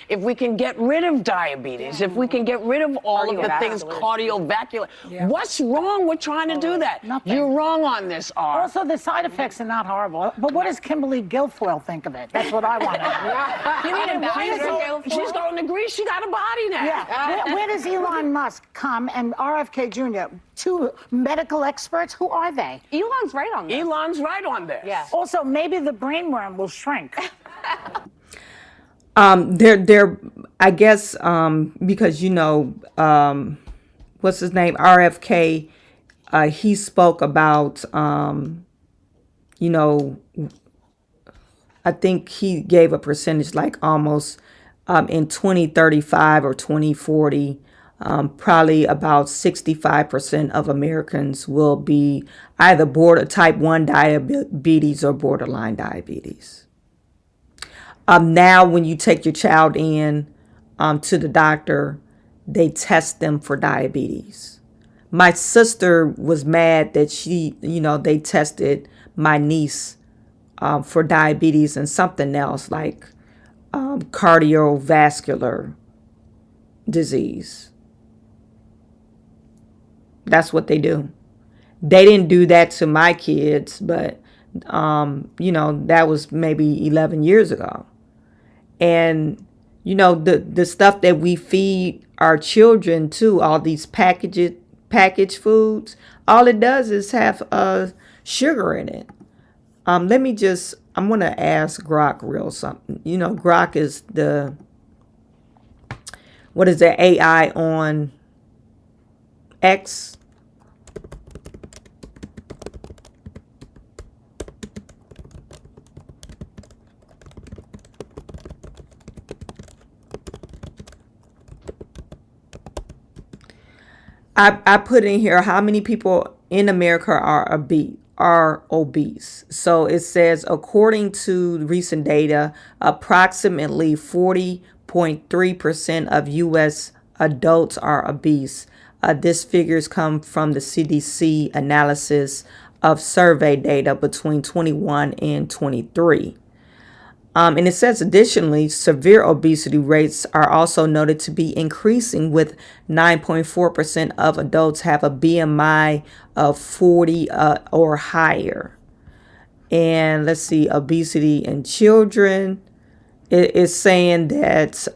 if we can get rid of diabetes, if we can get rid of all of the things cardiovascular, what's wrong with trying to do that? Nothing. You're wrong on this, R. Also, the side effects are not horrible. But what does Kimberly Guilfoyle think of it? That's what I want to know. You need a she's going to agree she got a body now. Yeah. Where does Elon Musk come and RFK Jr., two medical experts? Who are they? Elon's right on this. Elon's right on this. Yeah. Also, maybe the brainworm will shrink. They're I guess because what's his name, RFK, he spoke about I think he gave a percentage like almost in 2035 or 2040, probably about 65% of Americans will be either type 1 diabetes or borderline diabetes. Now, when you take your child in to the doctor, they test them for diabetes. My sister was mad that they tested my niece for diabetes and something else like cardiovascular disease. That's what they do. They didn't do that to my kids, but that was maybe 11 years ago. And the stuff that we feed our children too, all these packaged foods, all it does is have sugar in it. I'm going to ask Grok real something. Grok is the AI on X? I put in here how many people in America are obese. So it says, according to recent data, approximately 40.3% of U.S. adults are obese. This figures come from the CDC analysis of survey data between 21 and 23. And it says, additionally, severe obesity rates are also noted to be increasing, with 9.4% of adults have a BMI of 40 or higher. And let's see, obesity in children. It is saying that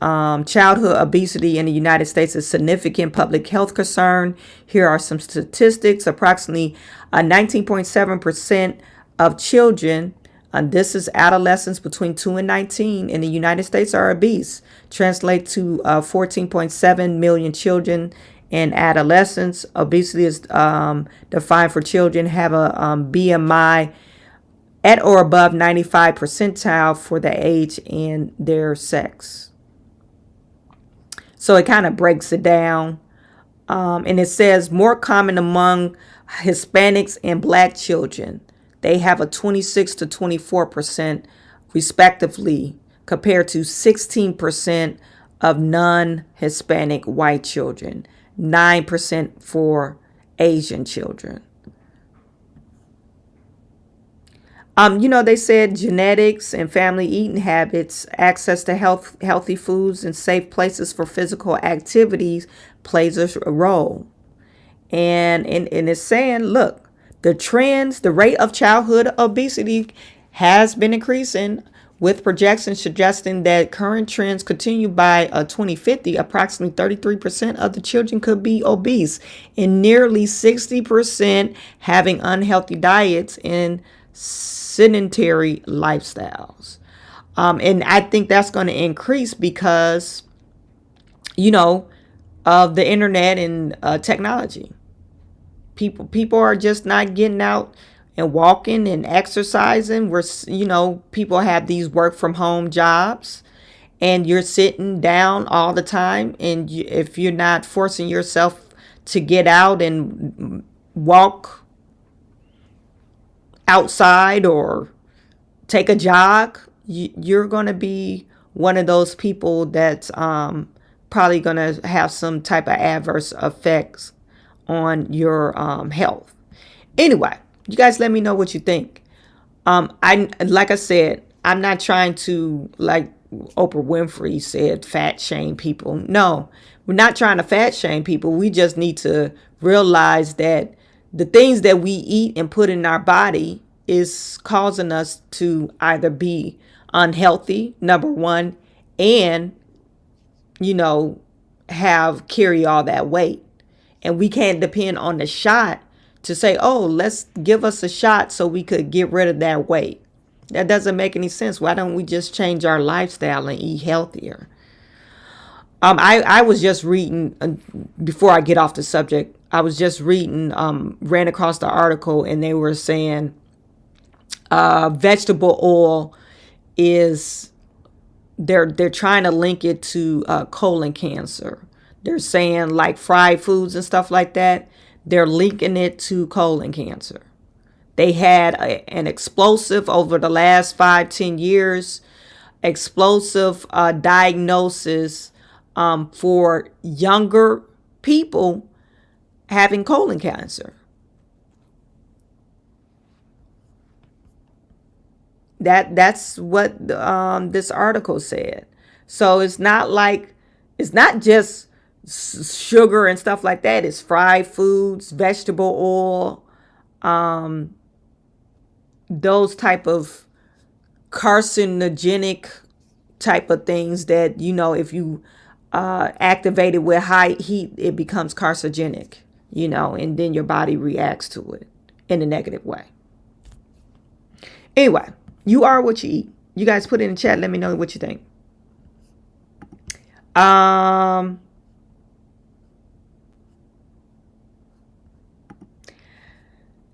childhood obesity in the United States is a significant public health concern. Here are some statistics. Approximately 19.7% of children, and this is adolescents between 2 and 19 in the United States, are obese. Translate to 14.7 million children and adolescents. Obesity is defined for children have a BMI at or above 95 percentile for the age and their sex. So it kind of breaks it down. And it says more common among Hispanics and Black children. They have a 26 to 24% respectively, compared to 16% of non-Hispanic white children, 9% for Asian children. They said genetics and family eating habits, access to healthy foods and safe places for physical activities plays a role. And it's saying, look, the rate of childhood obesity has been increasing, with projections suggesting that current trends continue by 2050. Approximately 33% of the children could be obese, and nearly 60% having unhealthy diets and sedentary lifestyles. And I think that's going to increase because, of the internet and technology. People are just not getting out and walking and exercising. People have these work from home jobs, and you're sitting down all the time. And if you're not forcing yourself to get out and walk outside or take a jog, you're going to be one of those people that's probably going to have some type of adverse effects on your health. Anyway, you guys let me know what you think. I like I said, I'm not trying to, like Oprah Winfrey said, fat shame people. No, we're not trying to fat shame people. We just need to realize that the things that we eat and put in our body is causing us to either be unhealthy, number one, and carry all that weight. And we can't depend on the shot to say, oh, let's give us a shot so we could get rid of that weight. That doesn't make any sense. Why don't we just change our lifestyle and eat healthier? I was just reading, before I get off the subject, I was just reading, ran across the article, and they were saying vegetable oil is, they're trying to link it to colon cancer. They're saying like fried foods and stuff like that, they're linking it to colon cancer. They had an explosive over the last 5-10 years, explosive diagnosis for younger people having colon cancer. That's what this article said. So it's not just sugar and stuff like that. It's fried foods, vegetable oil, those type of carcinogenic type of things that, if you activate it with high heat, it becomes carcinogenic, and then your body reacts to it in a negative way. Anyway, you are what you eat. You guys put it in the chat. Let me know what you think.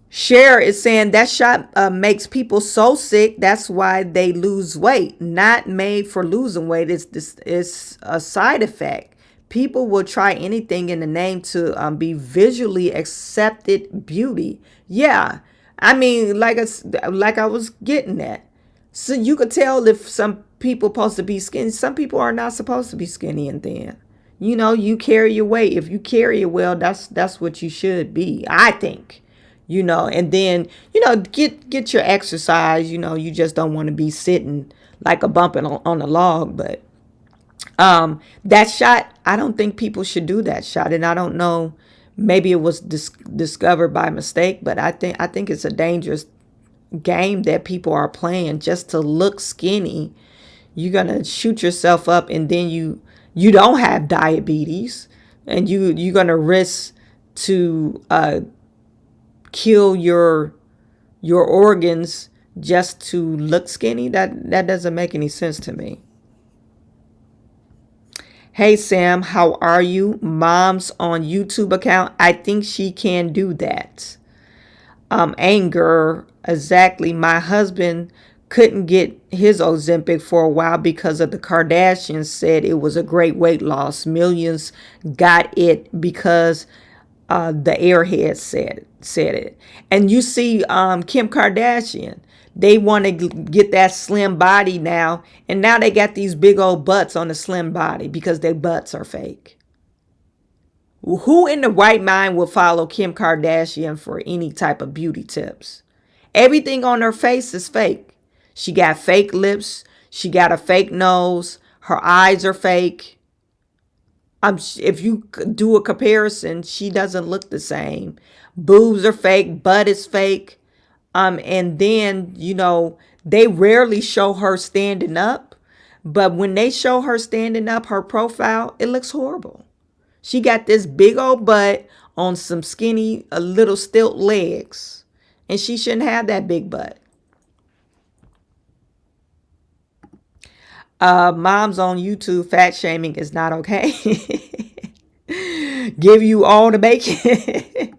Cher is saying that shot makes people so sick. That's why they lose weight. Not made for losing weight. It's a side effect. People will try anything in the name to be visually accepted beauty. Yeah, I mean, like I was getting at. So you could tell if some people supposed to be skinny. Some people are not supposed to be skinny and thin. You carry your weight. If you carry it well, that's what you should be, I think. And then, get your exercise. You just don't want to be sitting like a bumping on a log. But that shot, I don't think people should do that shot. And I don't know, maybe it was discovered by mistake, but I think it's a dangerous game that people are playing just to look skinny. You're going to shoot yourself up, and then you don't have diabetes, and you're going to risk to kill your organs just to look skinny. That doesn't make any sense to me. Hey Sam, how are you? Mom's on YouTube account. I think she can do that. Anger, exactly. My husband couldn't get his Ozempic for a while because of the Kardashians said it was a great weight loss. Millions got it because the airhead said it. And you see Kim Kardashian, they want to get that slim body now, and now they got these big old butts on the slim body because their butts are fake. Who in the right mind will follow Kim Kardashian for any type of beauty tips? Everything on her face is fake. She got fake lips. She got a fake nose. Her eyes are fake. If you do a comparison, she doesn't look the same. Boobs are fake. Butt is fake. And then, they rarely show her standing up. But when they show her standing up, her profile, it looks horrible. She got this big old butt on some skinny, little stilt legs. And she shouldn't have that big butt. Moms on YouTube, fat shaming is not okay. Give you all the bacon.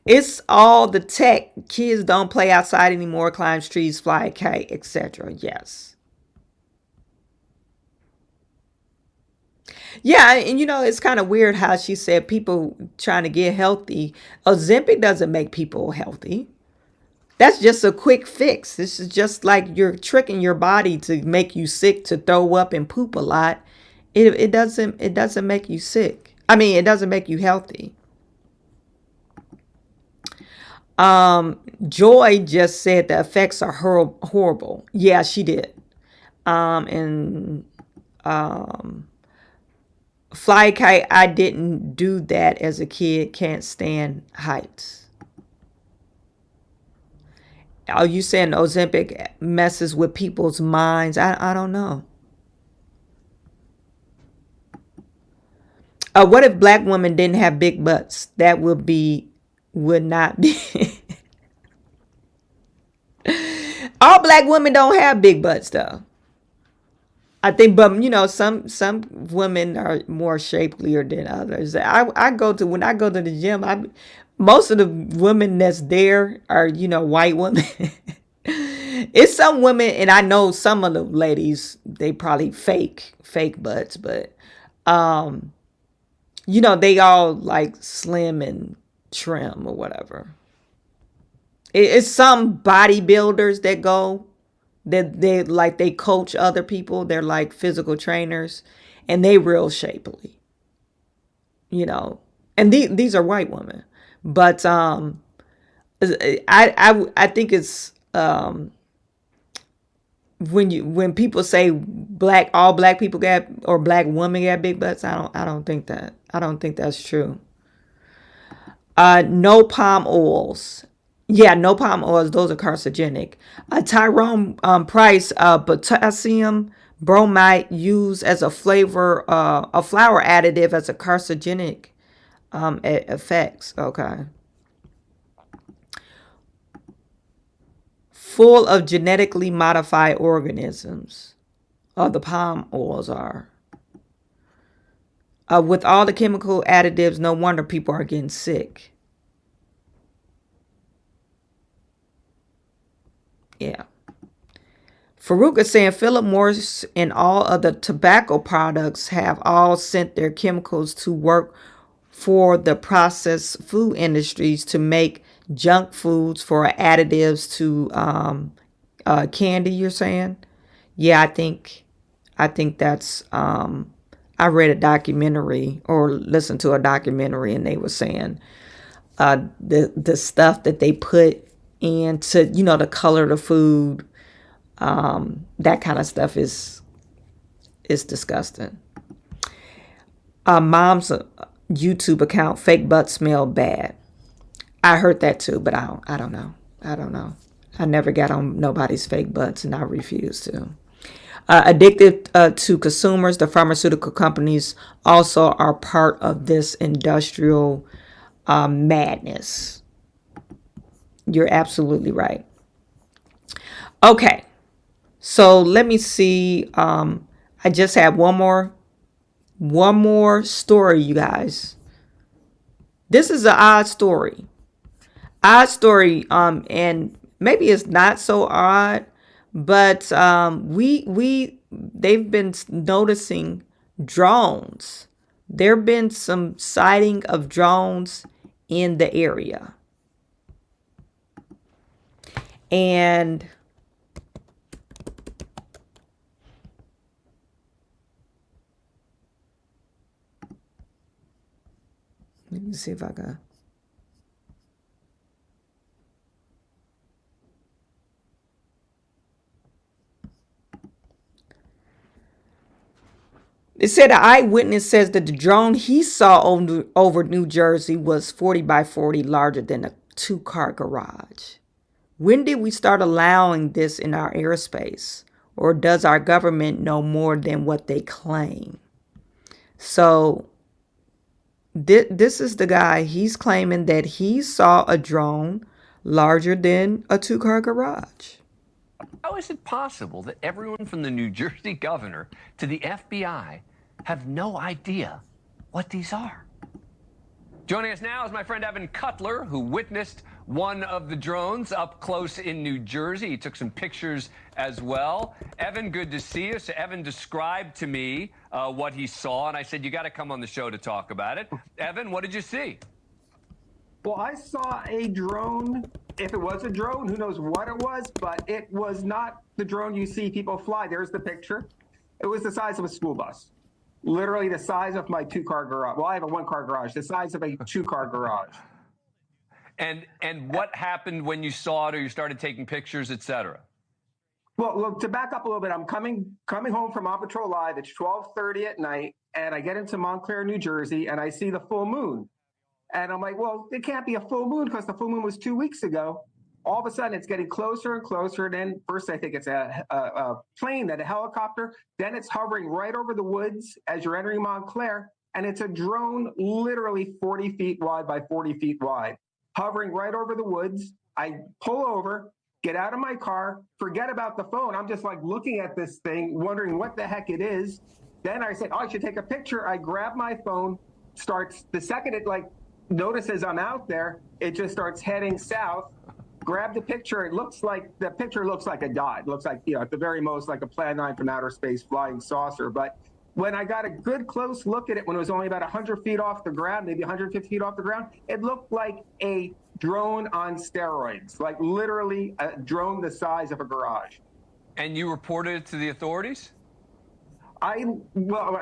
It's all the tech. Kids don't play outside anymore, climb trees, fly a kite, etc. Yes. Yeah, and it's kind of weird how she said people trying to get healthy. Ozempic doesn't make people healthy. That's just a quick fix. This is just like you're tricking your body to make you sick, to throw up and poop a lot. It doesn't make you sick. It doesn't make you healthy. Joy just said the effects are horrible. Yeah, she did. And Fly Kite, I didn't do that as a kid. Can't stand heights. Are you saying Ozempic messes with people's minds? I don't know. What if black women didn't have big butts? That would not be. All black women don't have big butts though. I think, but some women are more shapelier than others. When I go to the gym, most of the women that's there are white women. It's some women, and I know some of the ladies, they probably fake butts, but they all like slim and trim or whatever. It's some bodybuilders that go, that they coach other people. They're like physical trainers, and they real shapely, and these are white women. But I think it's when people say all black people got, or black women got big butts, I don't think that's true. No palm oils. Yeah, no palm oils. Those are carcinogenic. Tyrone Price, potassium bromide used as a flour additive as a carcinogenic effects. Okay. Full of genetically modified organisms. The palm oils are. With all the chemical additives, no wonder people are getting sick. Yeah. Farouk is saying Philip Morris and all other tobacco products have all sent their chemicals to work for the processed food industries to make junk foods for additives to candy, you're saying? Yeah, I think that's I read a documentary or listened to a documentary, and they were saying the stuff that they put into the color of the food, that kind of stuff is disgusting. Mom's YouTube account, fake butt smell bad. I heard that too, but I don't know. I never got on nobody's fake butts, and I refuse to. Addicted to consumers, the pharmaceutical companies also are part of this industrial madness. You're absolutely right. Okay, so let me see. I just have one more story, you guys. This is an odd story. And maybe it's not so odd, but they've been noticing drones. There've been some sighting of drones in the area. And let me see if I got. It said an eyewitness says that the drone he saw over New Jersey was 40 by 40, larger than a 2-car garage. When did we start allowing this in our airspace? Or does our government know more than what they claim? So this is the guy. He's claiming that he saw a drone larger than a 2-car garage. How is it possible that everyone from the New Jersey governor to the FBI have no idea what these are? Joining us now is my friend Evan Cutler, who witnessed one of the drones up close in New Jersey. He took some pictures as well. Evan, good to see you. So Evan described to me what he saw, and I said, you got to come on the show to talk about it. Evan, what did you see? Well, I saw a drone. If it was a drone, who knows what it was, but it was not the drone you see people fly. There's the picture. It was the size of a school bus. Literally the size of my 2-car garage. Well, I have a 1-car garage. The size of a 2-car garage. And what happened when you saw it or you started taking pictures, et cetera? Well, look, to back up a little bit, I'm coming home from On Patrol Live. It's 12:30 at night, and I get into Montclair, New Jersey, and I see the full moon. And I'm like, well, it can't be a full moon because the full moon was 2 weeks ago. All of a sudden, it's getting closer and closer. And then first, I think it's a plane, then a helicopter. Then it's hovering right over the woods as you're entering Montclair. And it's a drone literally 40 feet wide by 40 feet wide, hovering right over the woods. I pull over, get out of my car, forget about the phone. I'm just like looking at this thing, wondering what the heck it is. Then I said, oh, I should take a picture. I grab my phone, the second it like notices I'm out there, it just starts heading south. Grab the picture. The picture looks like a dot. It looks like, at the very most, like a Plan 9 from outer space flying saucer. But when I got a good close look at it, when it was only about 100 feet off the ground, maybe 150 feet off the ground, it looked like a drone on steroids, like literally a drone the size of a garage. And you reported it to the authorities? I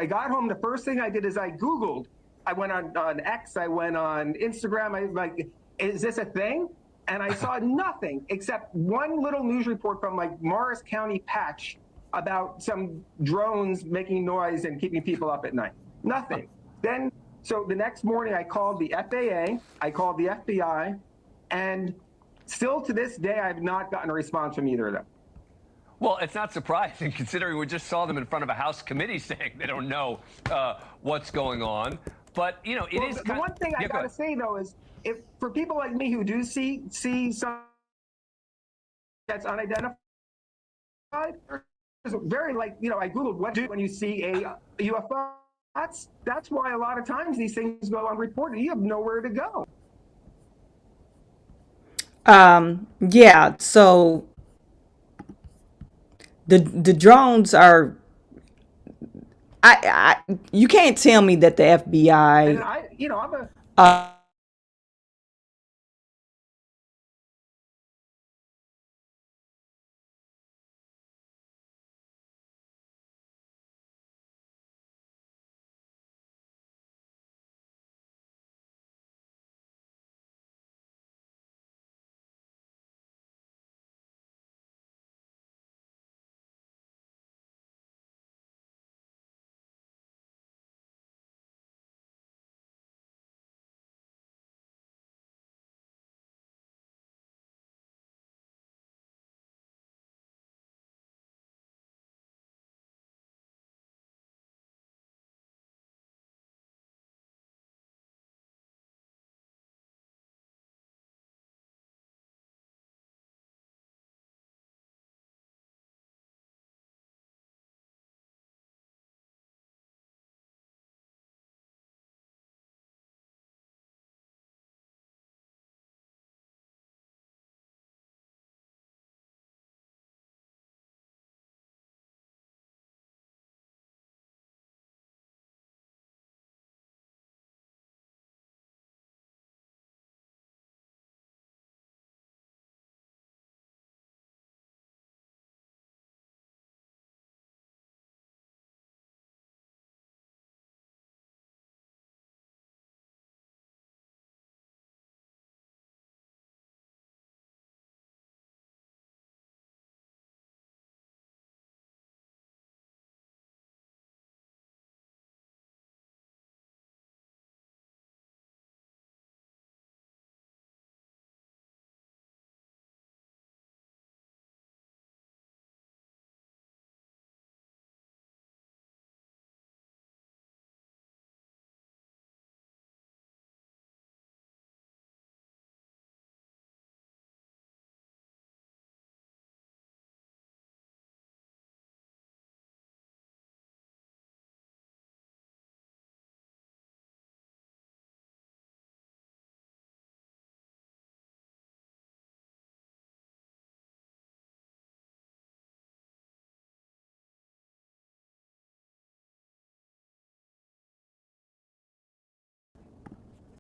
got home. The first thing I did is I Googled. I went on X. I went on Instagram. I was like, is this a thing? And I saw nothing except one little news report from like Morris County Patch about some drones making noise and keeping people up at night. Nothing. Then, so the next morning I called the FAA, I called the FBI, and still to this day I've not gotten a response from either of them. Well, it's not surprising considering we just saw them in front of a House committee saying they don't know what's going on. But, it is the one thing I got to say, though, is if for people like me who do see something that's unidentified, it's very I Googled what to do when you see a UFO. That's why a lot of times these things go unreported. You have nowhere to go. Yeah, so the drones are you can't tell me that the FBI And I'm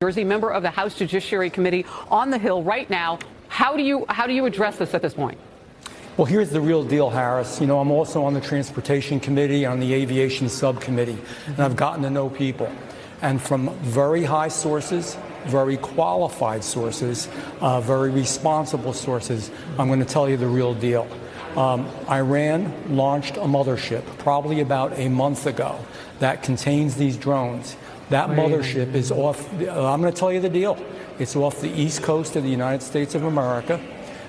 Jersey, member of the House Judiciary Committee on the Hill right now. How do you address this at this point? Well, here's the real deal, Harris. I'm also on the Transportation Committee, on the Aviation Subcommittee, and I've gotten to know people. And from very high sources very qualified sources, very responsible sources, I'm going to tell you the real deal. Iran launched a mothership probably about a month ago that contains these drones. That mothership is off, I'm going to tell you the deal. It's off the east coast of the United States of America.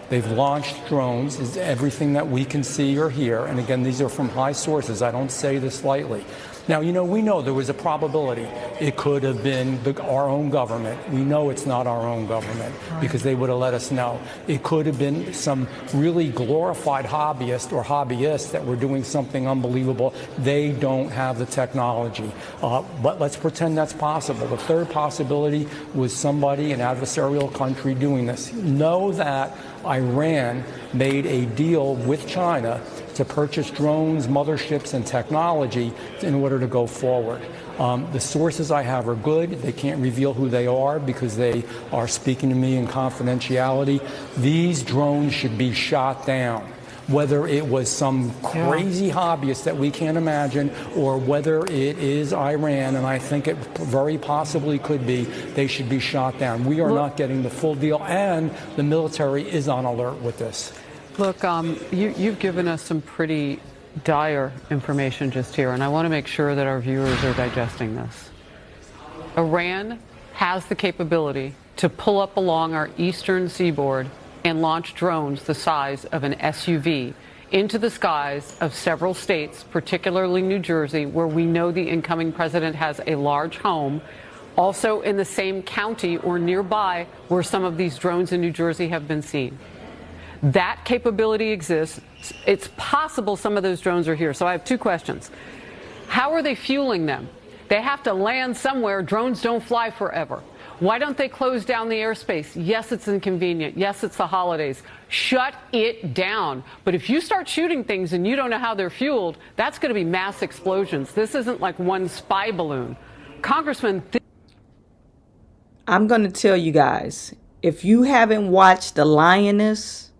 They've launched drones, is everything that we can see or hear. And again, these are from high sources. I don't say this lightly. Now, we know there was a probability it could have been our own government. We know it's not our own government because they would have let us know. It could have been some really glorified hobbyist or hobbyists that were doing something unbelievable. They don't have the technology. But let's pretend that's possible. The third possibility was somebody, an adversarial country, doing this. Know that Iran made a deal with China to purchase drones, motherships, and technology in order to go forward. The sources I have are good. They can't reveal who they are because they are speaking to me in confidentiality. These drones should be shot down. Whether it was some crazy hobbyist that we can't imagine or whether it is Iran, and I think it very possibly could be, they should be shot down. We are not getting the full deal, and the military is on alert with this. Look, you've given us some pretty dire information just here, and I want to make sure that our viewers are digesting this. Iran has the capability to pull up along our eastern seaboard and launch drones the size of an SUV into the skies of several states, particularly New Jersey, where we know the incoming president has a large home, also in the same county or nearby where some of these drones in New Jersey have been seen. That capability exists. It's possible some of those drones are here. So I have two questions. How are they fueling them? They have to land somewhere. Drones don't fly forever. Why don't they close down the airspace? Yes, it's inconvenient. Yes, it's the holidays. Shut it down. But if you start shooting things and you don't know how they're fueled, that's going to be mass explosions. This isn't like one spy balloon. Congressman, I'm going to tell you guys, if you haven't watched The Lioness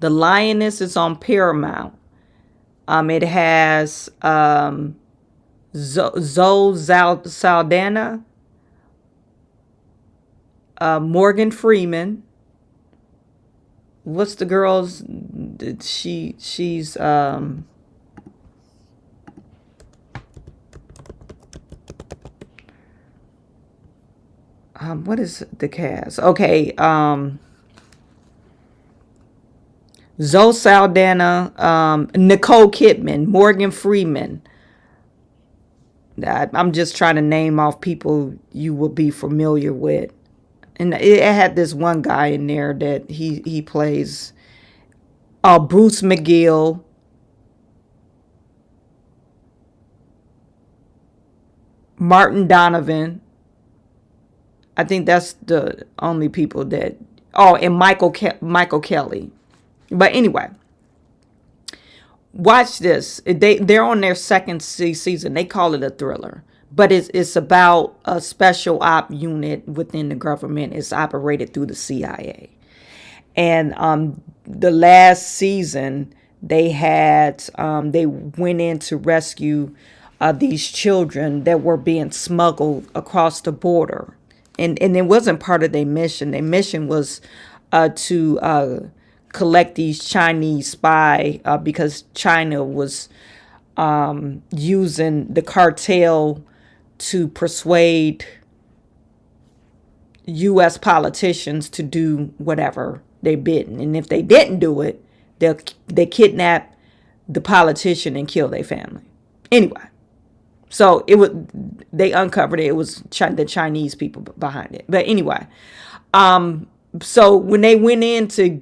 is on Paramount. It has Zoe Saldana, Morgan Freeman. What's the girl's? She's what is the cast? Okay, Zoe Saldana, Nicole Kidman, Morgan Freeman. I'm just trying to name off people you will be familiar with. And it had this one guy in there that he plays Bruce McGill. Martin Donovan. I think that's the only people that... Oh, and Michael Kelly. But anyway, watch this. They're on their second season. They call it a thriller. But it's about a special op unit within the government. It's operated through the CIA. And the last season, they went in to rescue these children that were being smuggled across the border. And it wasn't part of their mission. Their mission was to collect these Chinese spy because China was using the cartel to persuade U.S. politicians to do whatever they bidden. And if they didn't do it, they kidnap the politician and kill their family. Anyway, so they uncovered it. It was the Chinese people behind it. But anyway, so when they went in to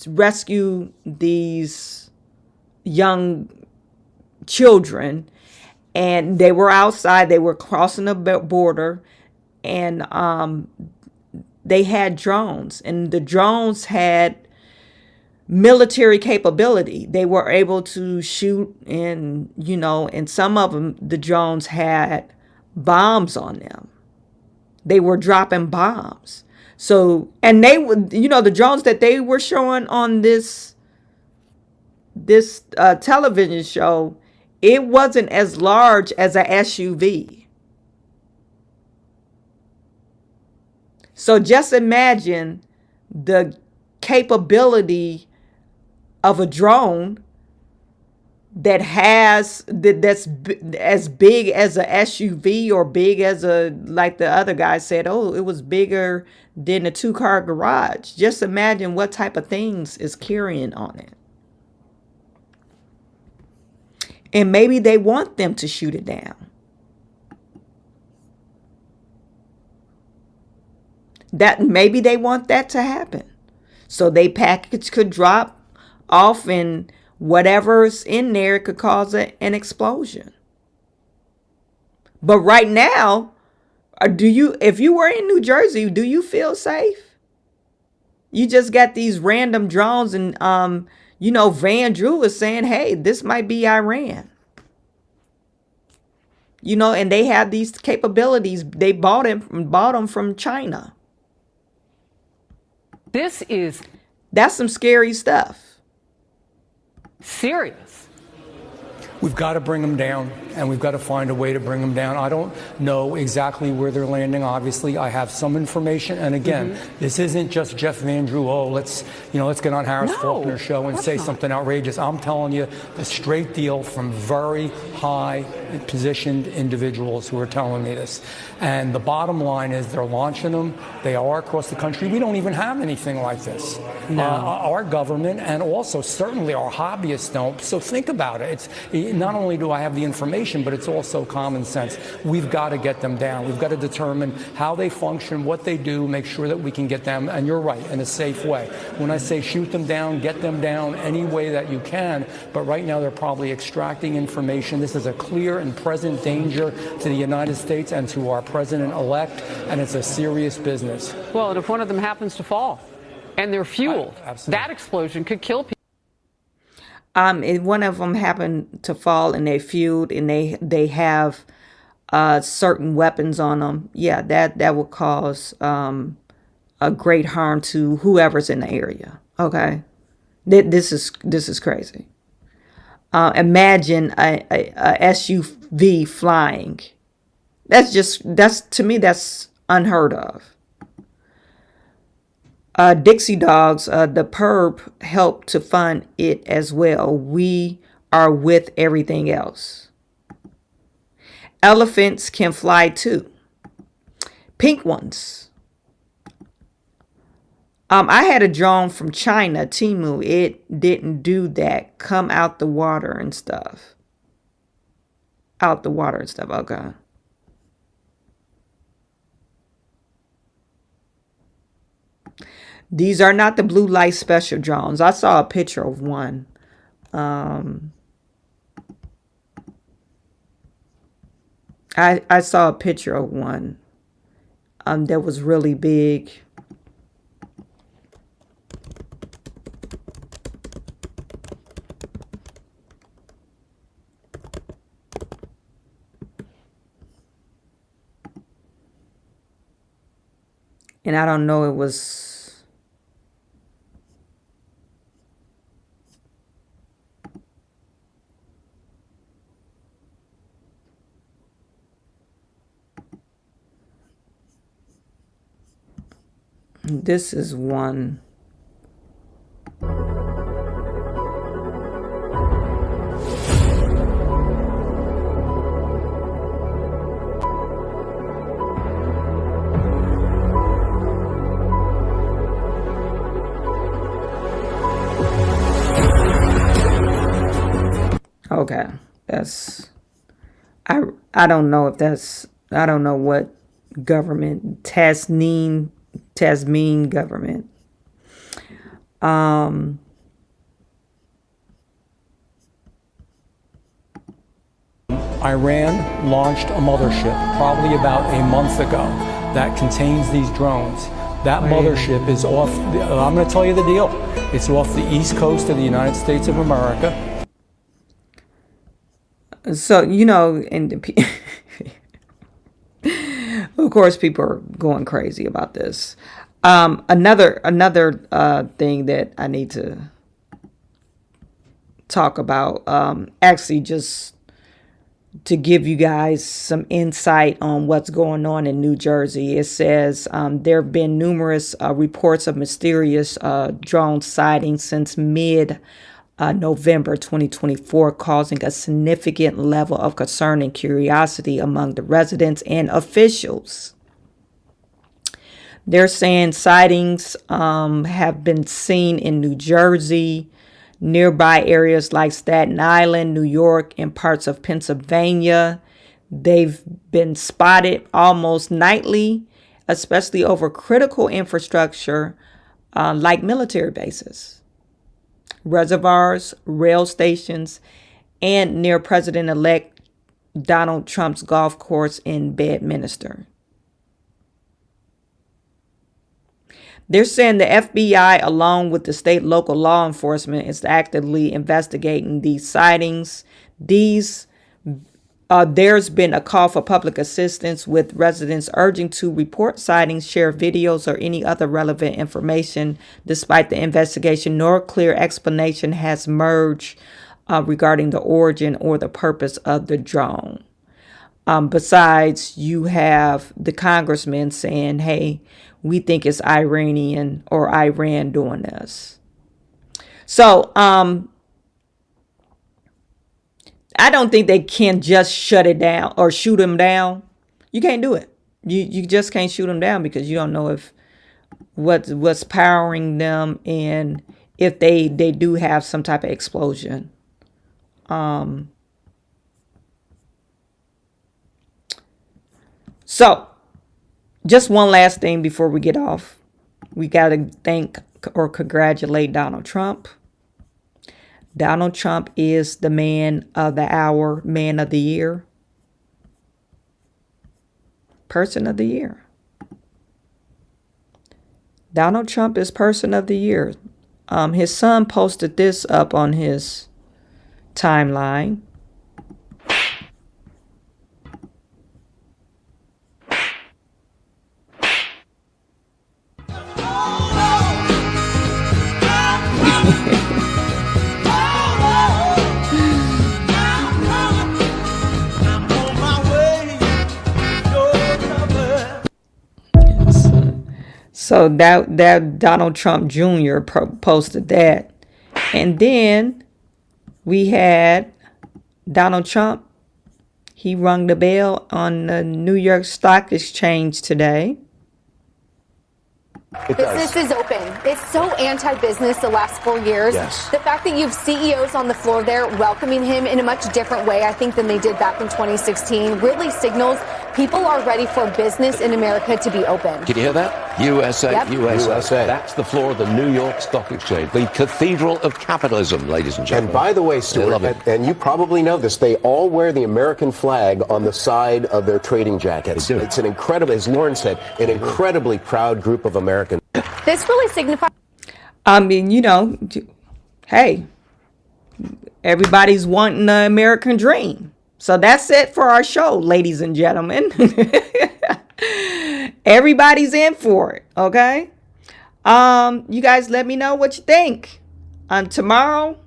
rescue these young children, and they were outside, they were crossing the border, and they had drones, and the drones had military capability. They were able to shoot, and and some of them, the drones had bombs on them. They were dropping bombs. So, and they would, the drones that they were showing on this television show, It wasn't as large as a SUV. So just imagine the capability of a drone that's as big as a SUV, or big as a, like the other guy said, oh, it was bigger than a 2-car garage. Just imagine what type of things is carrying on it. And maybe they want them to shoot it down. That maybe they want that to happen. So they package could drop off, and whatever's in there could cause an explosion. But right now, if you were in New Jersey, do you feel safe? You just got these random drones, and Van Drew was saying, hey, this might be Iran. And they have these capabilities. They bought them from China. That's some scary stuff. Serious. We've got to bring them down, and we've got to find a way to bring them down. I don't know exactly where they're landing. Obviously, I have some information. And again, this isn't just Jeff Van Drew. Oh, let's get on Harris Faulkner's show and say something outrageous. I'm telling you the straight deal from very high positioned individuals who are telling me this. And the bottom line is they're launching them. They are across the country. We don't even have anything like this. No. Our government, and also certainly our hobbyists, don't. So think about it. Not only do I have the information, but it's also common sense. We've got to get them down. We've got to determine how they function, what they do, make sure that we can get them, and you're right, in a safe way. When I say shoot them down, get them down any way that you can, but right now they're probably extracting information. This is a clear and present danger to the United States and to our president-elect, and it's a serious business. Well, and if one of them happens to fall and they're fueled, that explosion could kill people. If one of them happened to fall and they fueled and they have certain weapons on them, yeah, that would cause a great harm to whoever's in the area. Okay, this is crazy. Imagine a SUV flying. To me, that's unheard of. Dixie Dogs, the perp helped to fund it as well. We are with everything else. Elephants can fly too. Pink ones. I had a drone from China, Temu. It didn't do that. Come out the water and stuff. Out the water and stuff. Okay. These are not the blue light special drones. I saw a picture of one. I saw a picture of one that was really big. And I don't know, it was... This is one. Okay, that's... I don't know if that's... I don't know what government... Tasneem government. Iran launched a mothership probably about a month ago that contains these drones. That mothership is off, I'm going to tell you the deal. It's off the east coast of the United States of America. So, and of course, people are going crazy about this. Another thing that I need to talk about, actually just to give you guys some insight on what's going on in New Jersey. It says there have been numerous reports of mysterious drone sightings since mid-November 2024, causing a significant level of concern and curiosity among the residents and officials. They're saying sightings have been seen in New Jersey, nearby areas like Staten Island, New York, and parts of Pennsylvania. They've been spotted almost nightly, especially over critical infrastructure like military bases, reservoirs, rail stations, and near President-elect Donald Trump's golf course in Bedminster. They're saying the FBI, along with the state local law enforcement, is actively investigating these sightings. There's been a call for public assistance, with residents urging to report sightings, share videos, or any other relevant information. Despite the investigation, no clear explanation has emerged regarding the origin or the purpose of the drone. Besides, you have the congressman saying, hey, we think it's Iranian or Iran doing this. So I don't think they can just shut it down or shoot him down. You can't do it. You just can't shoot him down, because you don't know if what's powering them, and if they do have some type of explosion. So just one last thing before we get off. We got to thank or congratulate Donald Trump. Donald Trump is the man of the hour, man of the year, person of the year. Donald Trump is person of the year. His son posted this up on his timeline. So that Donald Trump Jr. posted that. And then we had Donald Trump. He rung the bell on the New York Stock Exchange today. Business is open. It's so anti-business the last 4 years. Yes. The fact that you have CEOs on the floor there welcoming him in a much different way, I think, than they did back in 2016, really signals people are ready for business in America to be open. Can you hear that? USA, Yep. USA. That's the floor of the New York Stock Exchange, the cathedral of capitalism, ladies and gentlemen. And by the way, Stuart, and you probably know this, they all wear the American flag on the side of their trading jackets. It's an incredible, as Lauren said, an incredibly proud group of Americans. This really signifies. I mean, hey, everybody's wanting the American dream. So that's it for our show, ladies and gentlemen. Everybody's in for it, okay? You guys let me know what you think. Tomorrow,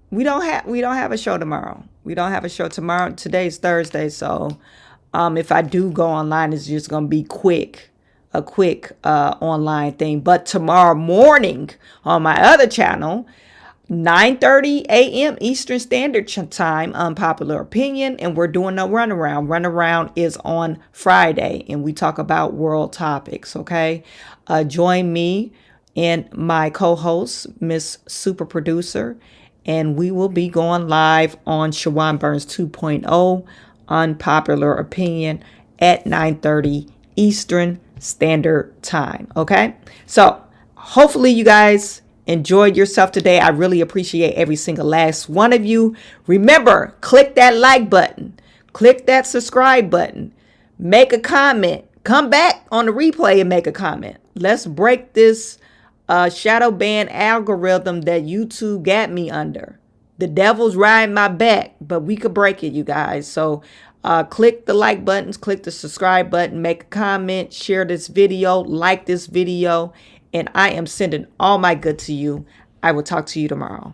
we don't have a show tomorrow. We don't have a show tomorrow. Today's Thursday, so if I do go online, it's just gonna be a quick online thing. But tomorrow morning on my other channel, 9:30 a.m. Eastern Standard Time, Unpopular Opinion, and we're doing a runaround. Runaround is on Friday, and we talk about world topics, okay? Join me and my co-host, Miss Super Producer, and we will be going live on Chawanne Burns 2.0, Unpopular Opinion, at 9:30 Eastern Standard Time, okay? So hopefully you guys enjoyed yourself today. I really appreciate every single last one of you. Remember, click that like button, click that subscribe button, make a comment, come back on the replay and make a comment. Let's break this shadow ban algorithm that YouTube got me under. The devil's riding my back, but we could break it, you guys. So click the like buttons, click the subscribe button, make a comment, share this video, like this video, and I am sending all my good to you. I will talk to you tomorrow.